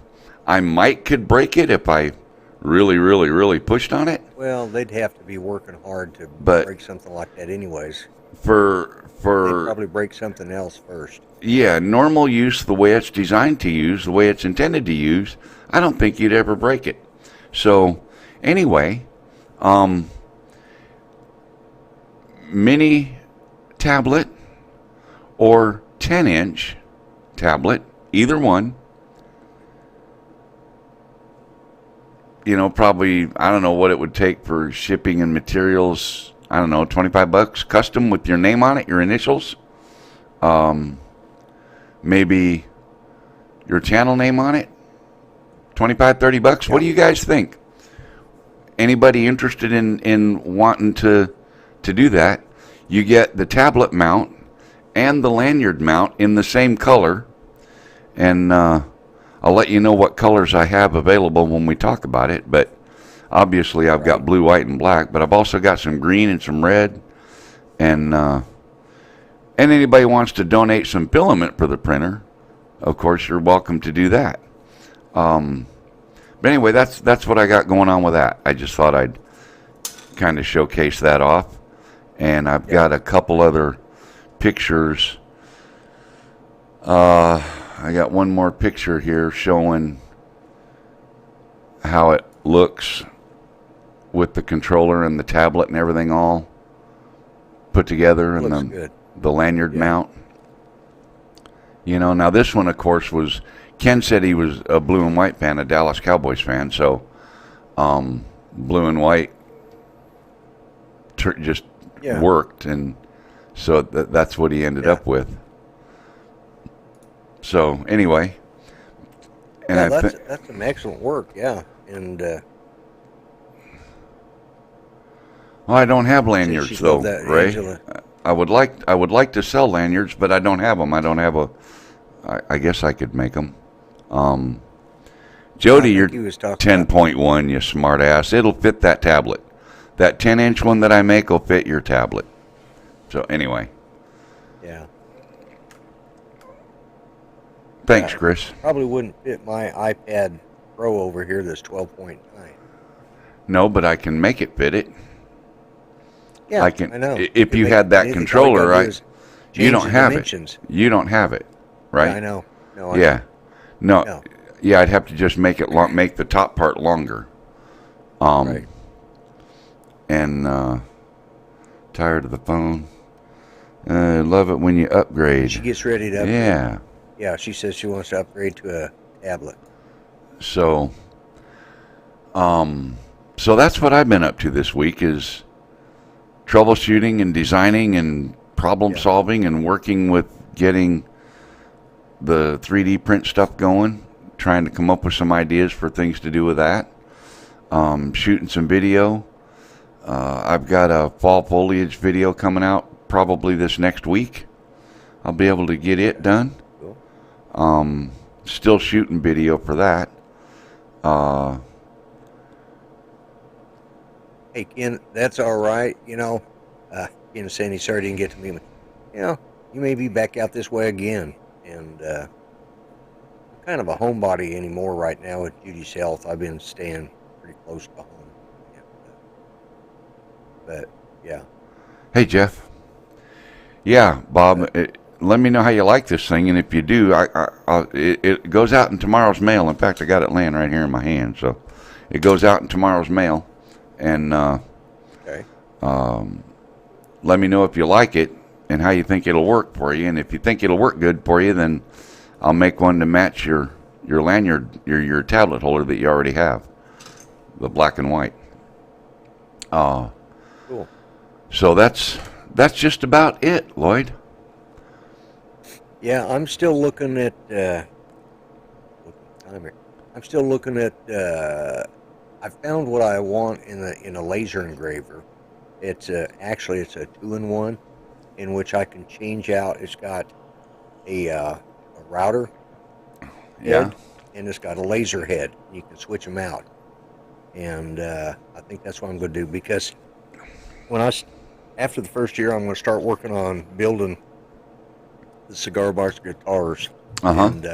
I could break it if I really, really, really pushed on it. Well, they'd have to be working hard to break something like that anyways. They'd probably break something else first. Yeah, normal use, the way it's designed to use, the way it's intended to use, I don't think you'd ever break it. So, anyway, mini tablet or 10-inch tablet, either one. Probably, I don't know what it would take for shipping and materials. I don't know, $25, custom with your name on it, your initials. Maybe your channel name on it. $25-$30. Yeah. What do you guys think? Anybody interested in wanting to do that? You get the tablet mount and the lanyard mount in the same color. And I'll let you know what colors I have available when we talk about it. But obviously I've got blue, white, and black. But I've also got some green and some red. And anybody wants to donate some filament for the printer, of course, you're welcome to do that. But anyway, that's what I got going on with that. I just thought I'd kind of showcase that off. And I've got a couple other pictures. I got one more picture here showing how it looks with the controller and the tablet and everything all put together. And looks good. The lanyard mount. Now this one, of course, was Ken said he was a blue and white fan, a Dallas Cowboys fan, so blue and white just worked, and so that's what he ended up with. So anyway, and that's some excellent work, and well, I don't have lanyards though, Ray. Angela. I would like to sell lanyards, but I don't have them. I don't have I guess I could make them. Jody, you're 10.1, you smart ass. It'll fit that tablet. That 10-inch one that I make will fit your tablet. So anyway. Yeah. Thanks, Chris. Probably wouldn't fit my iPad Pro over here that's 12.9. No, but I can make it fit it. Yeah, I know. If you had that controller, right? You don't have it. You don't have it, right? Yeah, I know. No. No. Yeah, I'd have to just make it make the top part longer. Right. And tired of the phone. Love it when you upgrade. She gets ready to upgrade. Yeah. Yeah, she says she wants to upgrade to a tablet. So that's what I've been up to this week is troubleshooting and designing and problem solving and working with getting the 3D print stuff going, trying to come up with some ideas for things to do with that. Shooting some video. I've got a fall foliage video coming out probably this next week. I'll be able to get it done. Cool. Still shooting video for that. Hey, Ken, that's all right. Ken is saying he's sorry he didn't get to meet me. You may be back out this way again. And I'm kind of a homebody anymore right now with Judy's health. I've been staying pretty close to home. And, but, yeah. Hey, Jeff. Yeah, Bob, let me know how you like this thing, and if you do, it goes out in tomorrow's mail. In fact, I got it laying right here in my hand, so it goes out in tomorrow's mail, and Okay. let me know if you like it and how you think it'll work for you, and if you think it'll work good for you, then I'll make one to match your lanyard, your tablet holder that you already have, the black and white. Cool. So that's just about it, Lloyd. Yeah, I'm still looking at I'm still looking at I found what I want in a laser engraver. It's actually it's a 2-in-1 in which I can change out. It's got a router head, and it's got a laser head. You can switch them out. And I think that's what I'm going to do, because after the first year, I'm going to start working on building the cigar box guitars. And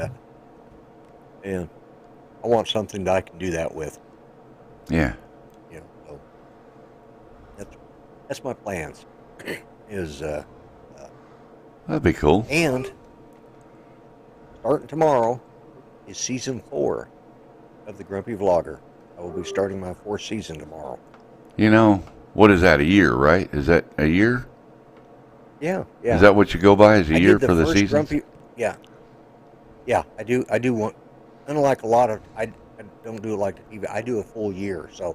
I want something that I can do that with. Yeah. So that's my plans. That'd be cool. And starting tomorrow is season 4 of the Grumpy Vlogger. I will be starting my 4th season tomorrow. What is that, a year, right? Is that a year? Yeah. Is that what you go by, as a year for the season? Yeah, I do want, unlike a lot of, I don't do it like the TV, I do a full year, so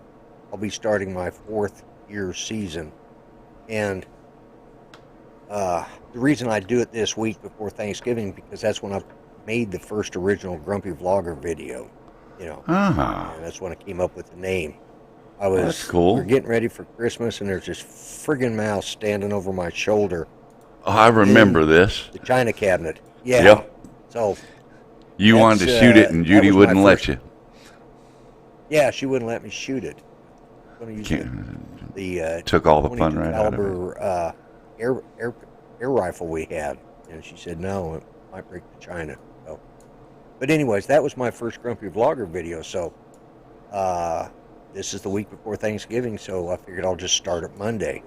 I'll be starting my 4th year season. And the reason I do it this week before Thanksgiving, because that's when I made the first original Grumpy Vlogger video, And that's when I came up with the name. That's cool. We're getting ready for Christmas, and there's this friggin' mouse standing over my shoulder. Oh, I remember this. The china cabinet. Yeah. Yep. So you wanted to shoot it, and Judy wouldn't let you. Yeah, she wouldn't let me shoot it. I'm going to use the took all the fun right out of caliber air rifle we had, and she said no, it might break the china. So, but anyways, that was my first Grumpy Vlogger video. So this is the week before Thanksgiving, so I figured I'll just start it Monday.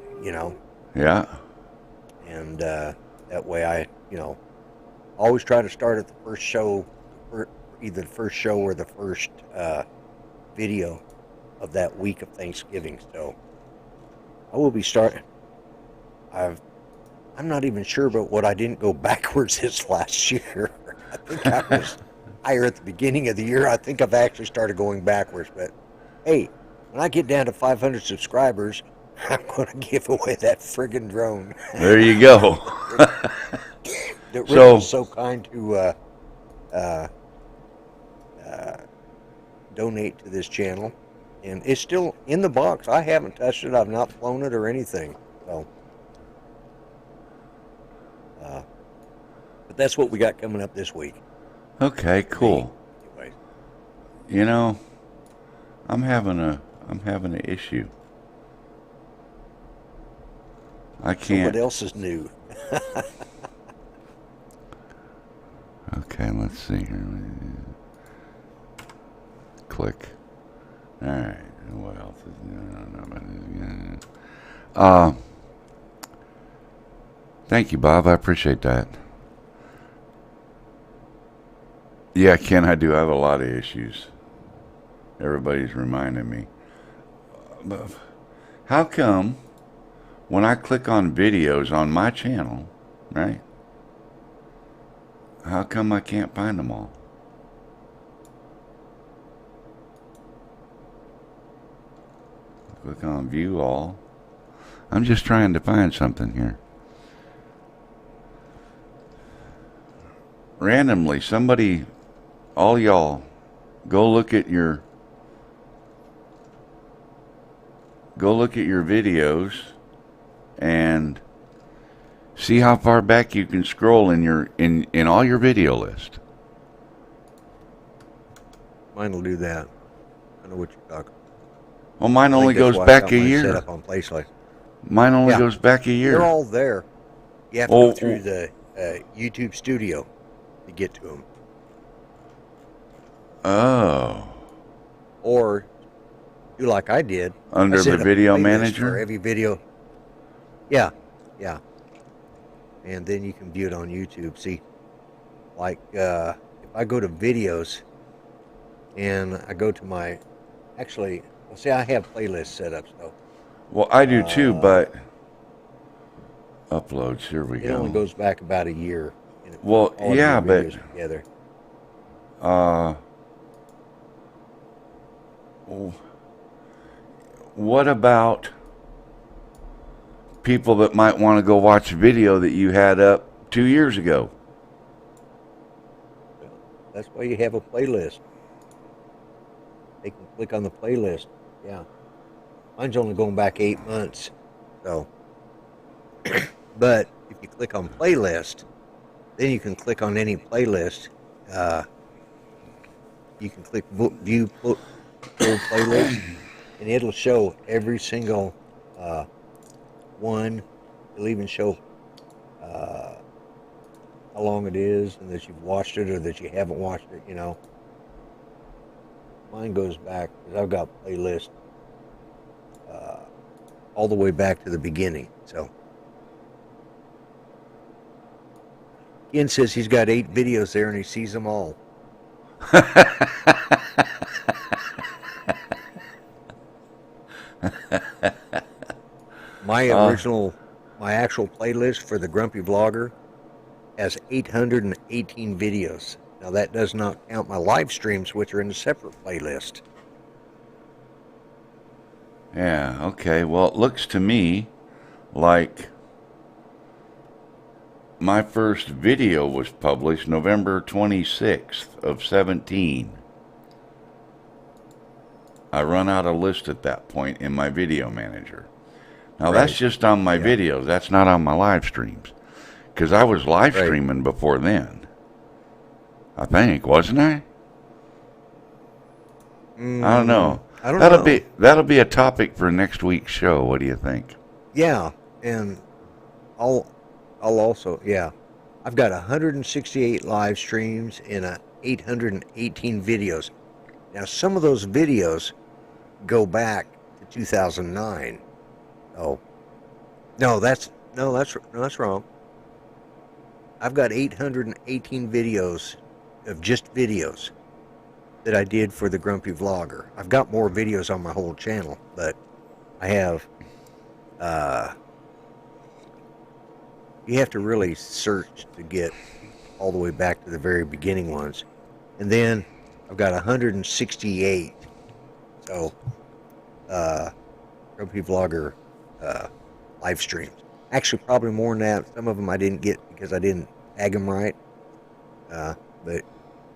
Yeah. And that way I always try to start at the first show, or either the first show or the first video of that week of Thanksgiving. So I will be starting. I'm not even sure about what I didn't go backwards this last year. I think I was higher at the beginning of the year. I think I've actually started going backwards. But hey, when I get down to 500 subscribers, I'm going to give away that friggin' drone. There you go. That Rick was so kind to donate to this channel, and it's still in the box. I haven't touched it. I've not flown it or anything. So, but that's what we got coming up this week. Okay, cool. Anyway. I'm having an issue. I can't. So what else is new? Okay, let's see here. Click. All right. What else is new? Thank you, Bob. I appreciate that. Yeah, Ken, I do have a lot of issues. Everybody's reminding me. But how come when I click on videos on my channel, right? How come I can't find them all? Click on view all. I'm just trying to find something here. Randomly, somebody, all y'all, go look at your videos and see how far back you can scroll in all your video list. Mine will do that. I know what you're talking about. Well, mine I only think that's goes why I back got a mine year. set up on PlayStation. Mine only Yeah. goes back a year. They're all there. You have to Oh, go through the YouTube Studio to get to them, oh. or do like I did. I Under set the up a video playlist manager? for every video. Yeah, yeah, and then you can view it on YouTube. See, like if I go to videos and I go to my, actually, well, see, I have playlists set up, so Well, I do too, uh, but uploads. Here we it only go. goes back about a year. And it puts Well, all of yeah, your but videos together. uh, what about people that might want to go watch a video that you had up 2 years ago? That's why you have a playlist. They can click on the playlist. Yeah. Mine's only going back 8 months. So, but if you click on playlist, then you can click on any playlist. You can click view full playlist, and it'll show every single one. It'll even show how long it is and that you've watched it or that you haven't watched it, you know. Mine goes back, because I've got playlists all the way back to the beginning. So, Ian says he's got 8 videos there and he sees them all. My actual playlist for the Grumpy Vlogger has 818 videos. Now that does not count my live streams, which are in a separate playlist. Yeah, okay. Well, it looks to me like my first video was published November 26th of 17. I run out of list at that point in my video manager. Now, that's just on my videos. That's not on my live streams. Because I was live streaming before then. I think, wasn't I? I don't know. I don't know. That'll be a topic for next week's show. What do you think? Yeah, and I'll also, I've got 168 live streams and 818 videos. Now some of those videos go back to 2009. Oh, no, that's wrong. I've got 818 videos of just videos that I did for the Grumpy Vlogger. I've got more videos on my whole channel, but I have, you have to really search to get all the way back to the very beginning ones. And then I've got 168. So, Grumpy Vlogger live streams. Actually, probably more than that. Some of them I didn't get because I didn't tag them right. But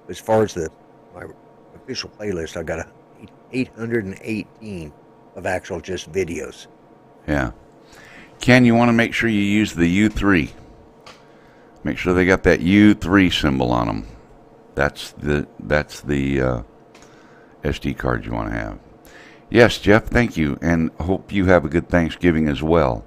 as far as my official playlist, I got 818 of actual just videos. Yeah. Ken, you want to make sure you use the U3. Make sure they got that U3 symbol on them. That's the SD card you want to have. Yes, Jeff, thank you, and hope you have a good Thanksgiving as well.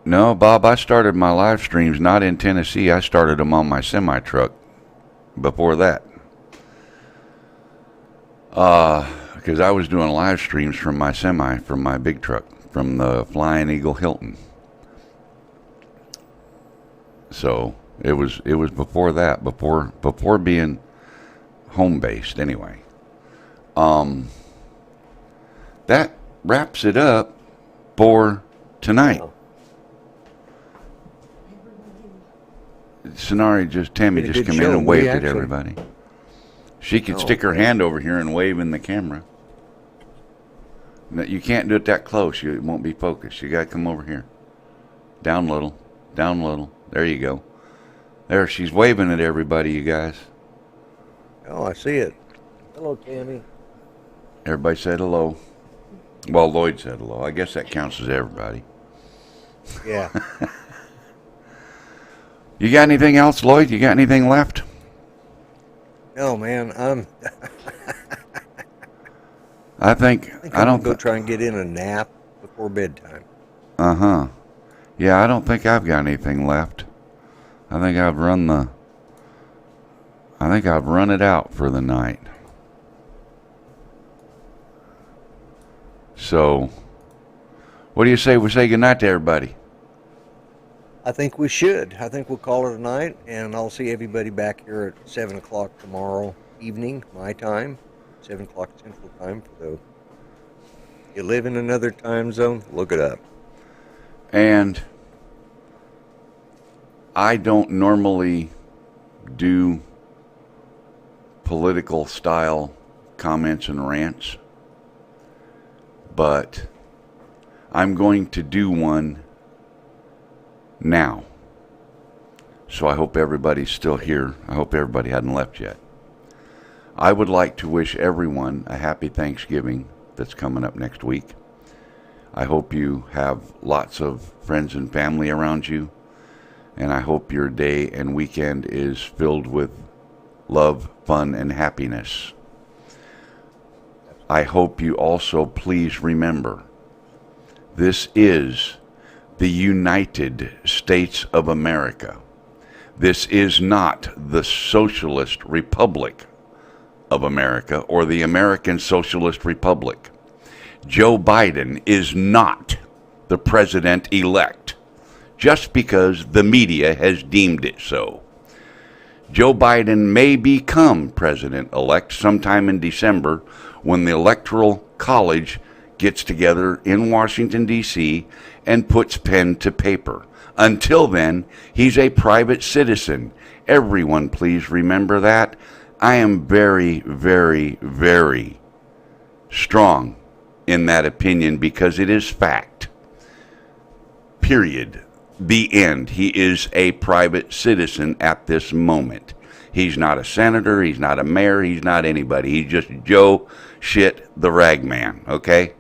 No, Bob, I started my live streams not in Tennessee. I started them on my semi-truck before that. Because I was doing live streams from my semi, from my big truck, from the Flying Eagle Hilton. So it was before that, before being home-based anyway. That wraps it up for tonight. Tammy just come in and waved at everybody. She could stick her hand over here and wave in the camera. You can't do it that close. It won't be focused. You got to come over here. Down little. Down little. There you go. There, she's waving at everybody, you guys. Oh, I see it. Hello, Tammy. Everybody said hello. Well, Lloyd said hello. I guess that counts as everybody. Yeah. You got anything else, Lloyd? You got anything left? No, man. I think I think I I'm gonna don't. go try and get in a nap before bedtime. Uh-huh. Yeah, I don't think I've got anything left. I think I've run the. I think I've run it out for the night. So, what do you say we say goodnight to everybody? I think we should. I think we'll call it a night, and I'll see everybody back here at 7 o'clock tomorrow evening, my time, 7 o'clock Central Time. For those you live in another time zone, look it up. And I don't normally do political style comments and rants, but I'm going to do one now. So I hope everybody's still here. I hope everybody hadn't left yet. I would like to wish everyone a happy Thanksgiving that's coming up next week. I hope you have lots of friends and family around you, and I hope your day and weekend is filled with love, fun, and happiness. I hope you also please remember this is the United States of America. This is not the Socialist Republic of America or the American Socialist Republic. Joe Biden is not the president-elect just because the media has deemed it so. Joe Biden may become president-elect sometime in December when the Electoral College gets together in Washington, D.C. and puts pen to paper. Until then, he's a private citizen. Everyone, please remember that. I am very, very, very strong in that opinion because it is fact. Period. The end. He is a private citizen at this moment. He's not a senator. He's not a mayor. He's not anybody. He's just Joe Shit the Ragman. Okay?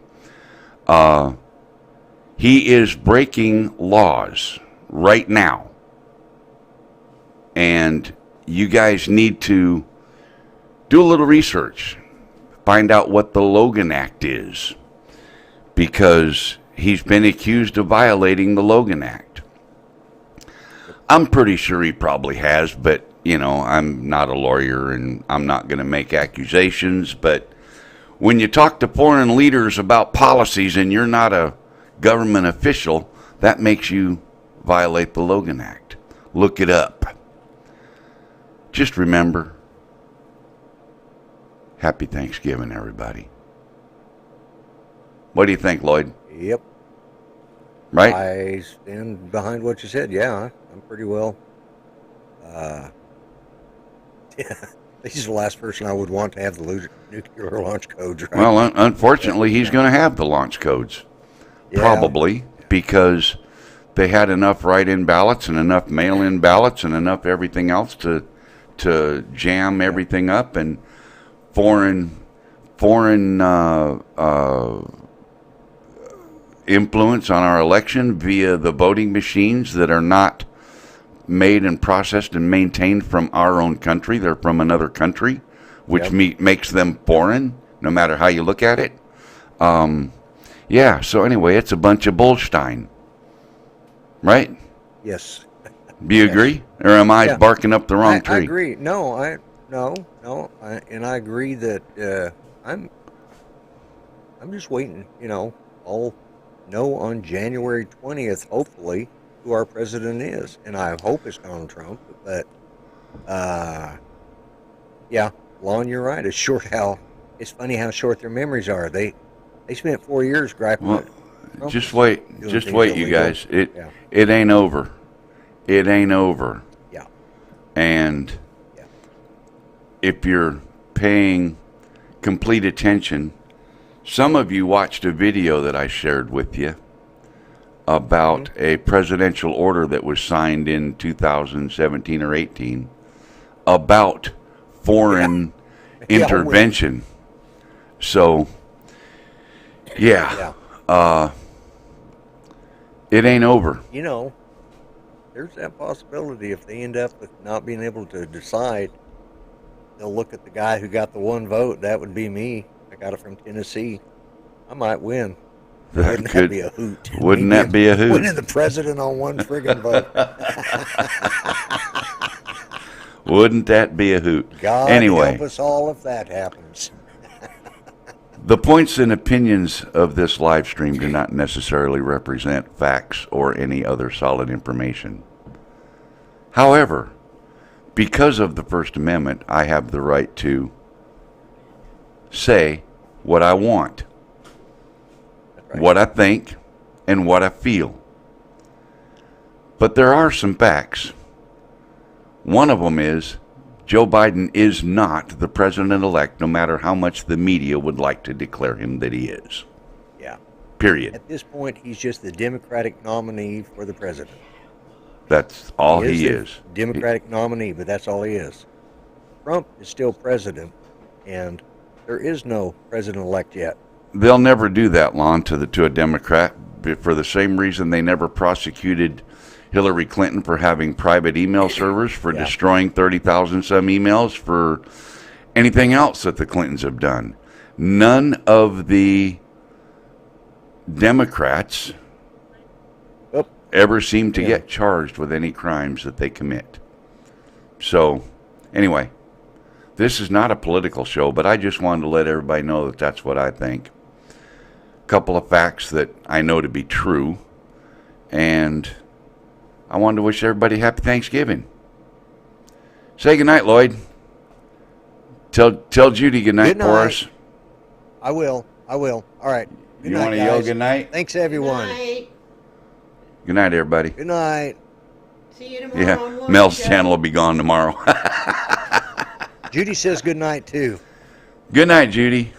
He is breaking laws right now. And you guys need to do a little research. Find out what the Logan Act is. Because he's been accused of violating the Logan Act. I'm pretty sure he probably has, but, you know, I'm not a lawyer and I'm not going to make accusations. But when you talk to foreign leaders about policies and you're not a government official, that makes you violate the Logan Act. Look it up. Just remember, happy Thanksgiving, everybody. What do you think, Lloyd? Yep. Right? I stand behind what you said. Yeah, I'm pretty well. He's the last person I would want to have the nuclear launch codes. Right? Well, unfortunately, he's going to have the launch codes. Yeah. Probably because they had enough write-in ballots and enough mail-in ballots and enough everything else to jam everything up, and foreign influence on our election via the voting machines that are not made and processed and maintained from our own country. They're from another country, which makes them foreign, no matter how you look at it. Yeah, so anyway, it's a bunch of bullstein. Right? Yes. Do you agree? Or am I barking up the wrong tree? I agree. No, I agree that I'm just waiting, I'll know on January 20th, hopefully, who our president is. And I hope it's Donald Trump. But, Lon, you're right. It's funny how short their memories are. They spent 4 years griping. Well, just wait, you guys. It ain't over. It ain't over. Yeah. And if you're paying complete attention, some of you watched a video that I shared with you about a presidential order that was signed in 2017 or 18 about foreign intervention. So, it ain't over. There's that possibility if they end up with not being able to decide they'll look at the guy who got the one vote. That would be me. I got it from Tennessee. I might win. Wouldn't that be a hoot? Wouldn't that be a hoot? Winning the president on one friggin' vote. Wouldn't that be a hoot? God Anyway, help us all if that happens. the points and opinions of this live stream do not necessarily represent facts or any other solid information. However, because of the First Amendment, I have the right to say what I want, Right. what I think, and what I feel. But there are some facts. One of them is Joe Biden is not the president-elect, no matter how much the media would like to declare him that he is. Yeah. Period. At this point, he's just the Democratic nominee for the president. That's all he the is. Democratic nominee, but that's all he is. Trump is still president, and there is no president-elect yet. They'll never do that, Lon, to a Democrat, for the same reason they never prosecuted Hillary Clinton for having private email servers, for destroying 30,000 some emails, for anything else that the Clintons have done. None of the Democrats ever seem to get charged with any crimes that they commit. So, anyway, this is not a political show, but I just wanted to let everybody know that that's what I think. A couple of facts that I know to be true, and I wanted to wish everybody happy Thanksgiving. Say goodnight, Lloyd. Tell Judy goodnight for us. I will. All right. Good You night, want to yell guys. goodnight? Thanks, everyone. Good night. Good night, everybody. Good night. See you tomorrow. Yeah, on Lloyd Mel's Show. channel will be gone tomorrow. Judy says good night, too. Good night, Judy.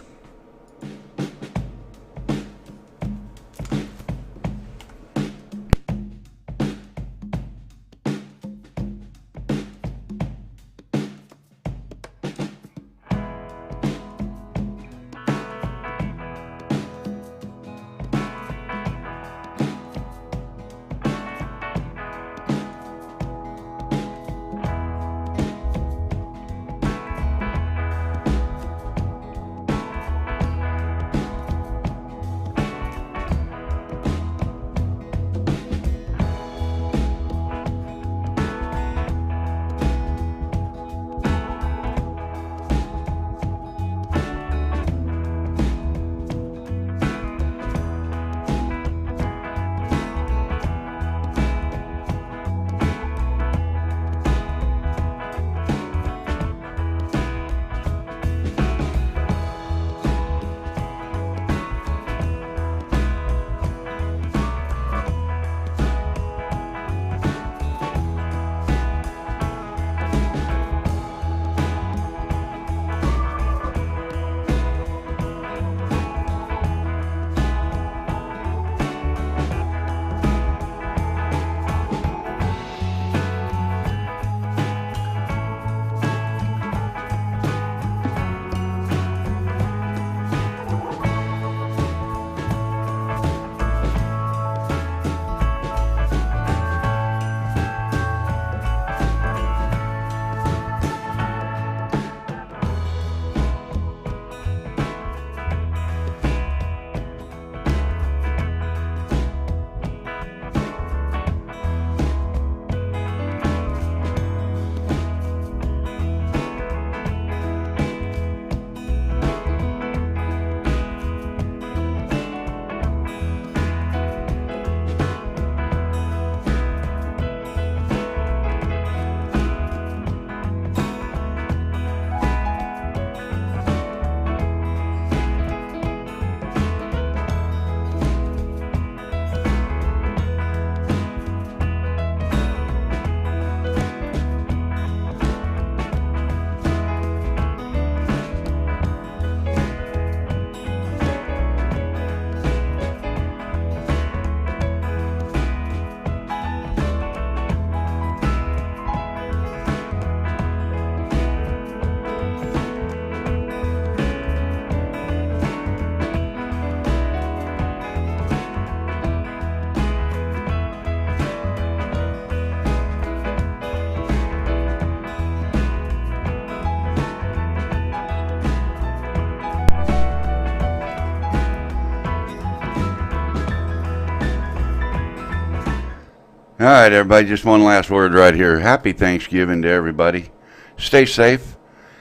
All right, everybody, just one last word right here. Happy Thanksgiving to everybody. Stay safe.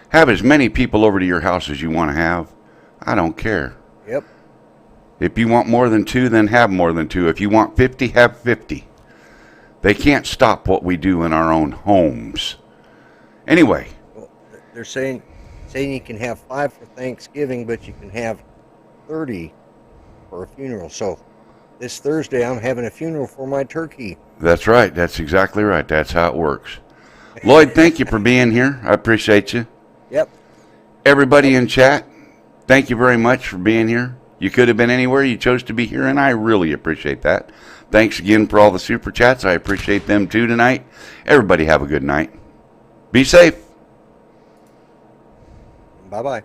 Have as many people over to your house as you want to have. I don't care. Yep. If you want more than 2, then have more than 2. If you want 50, have 50. They can't stop what we do in our own homes. Anyway. Well, they're saying you can have 5 for Thanksgiving, but you can have 30 for a funeral. So this Thursday, I'm having a funeral for my turkey. That's right. That's exactly right. That's how it works. Lloyd, thank you for being here. I appreciate you. Yep. Everybody in chat, thank you very much for being here. You could have been anywhere. You chose to be here, and I really appreciate that. Thanks again for all the super chats. I appreciate them too tonight. Everybody have a good night. Be safe. Bye-bye.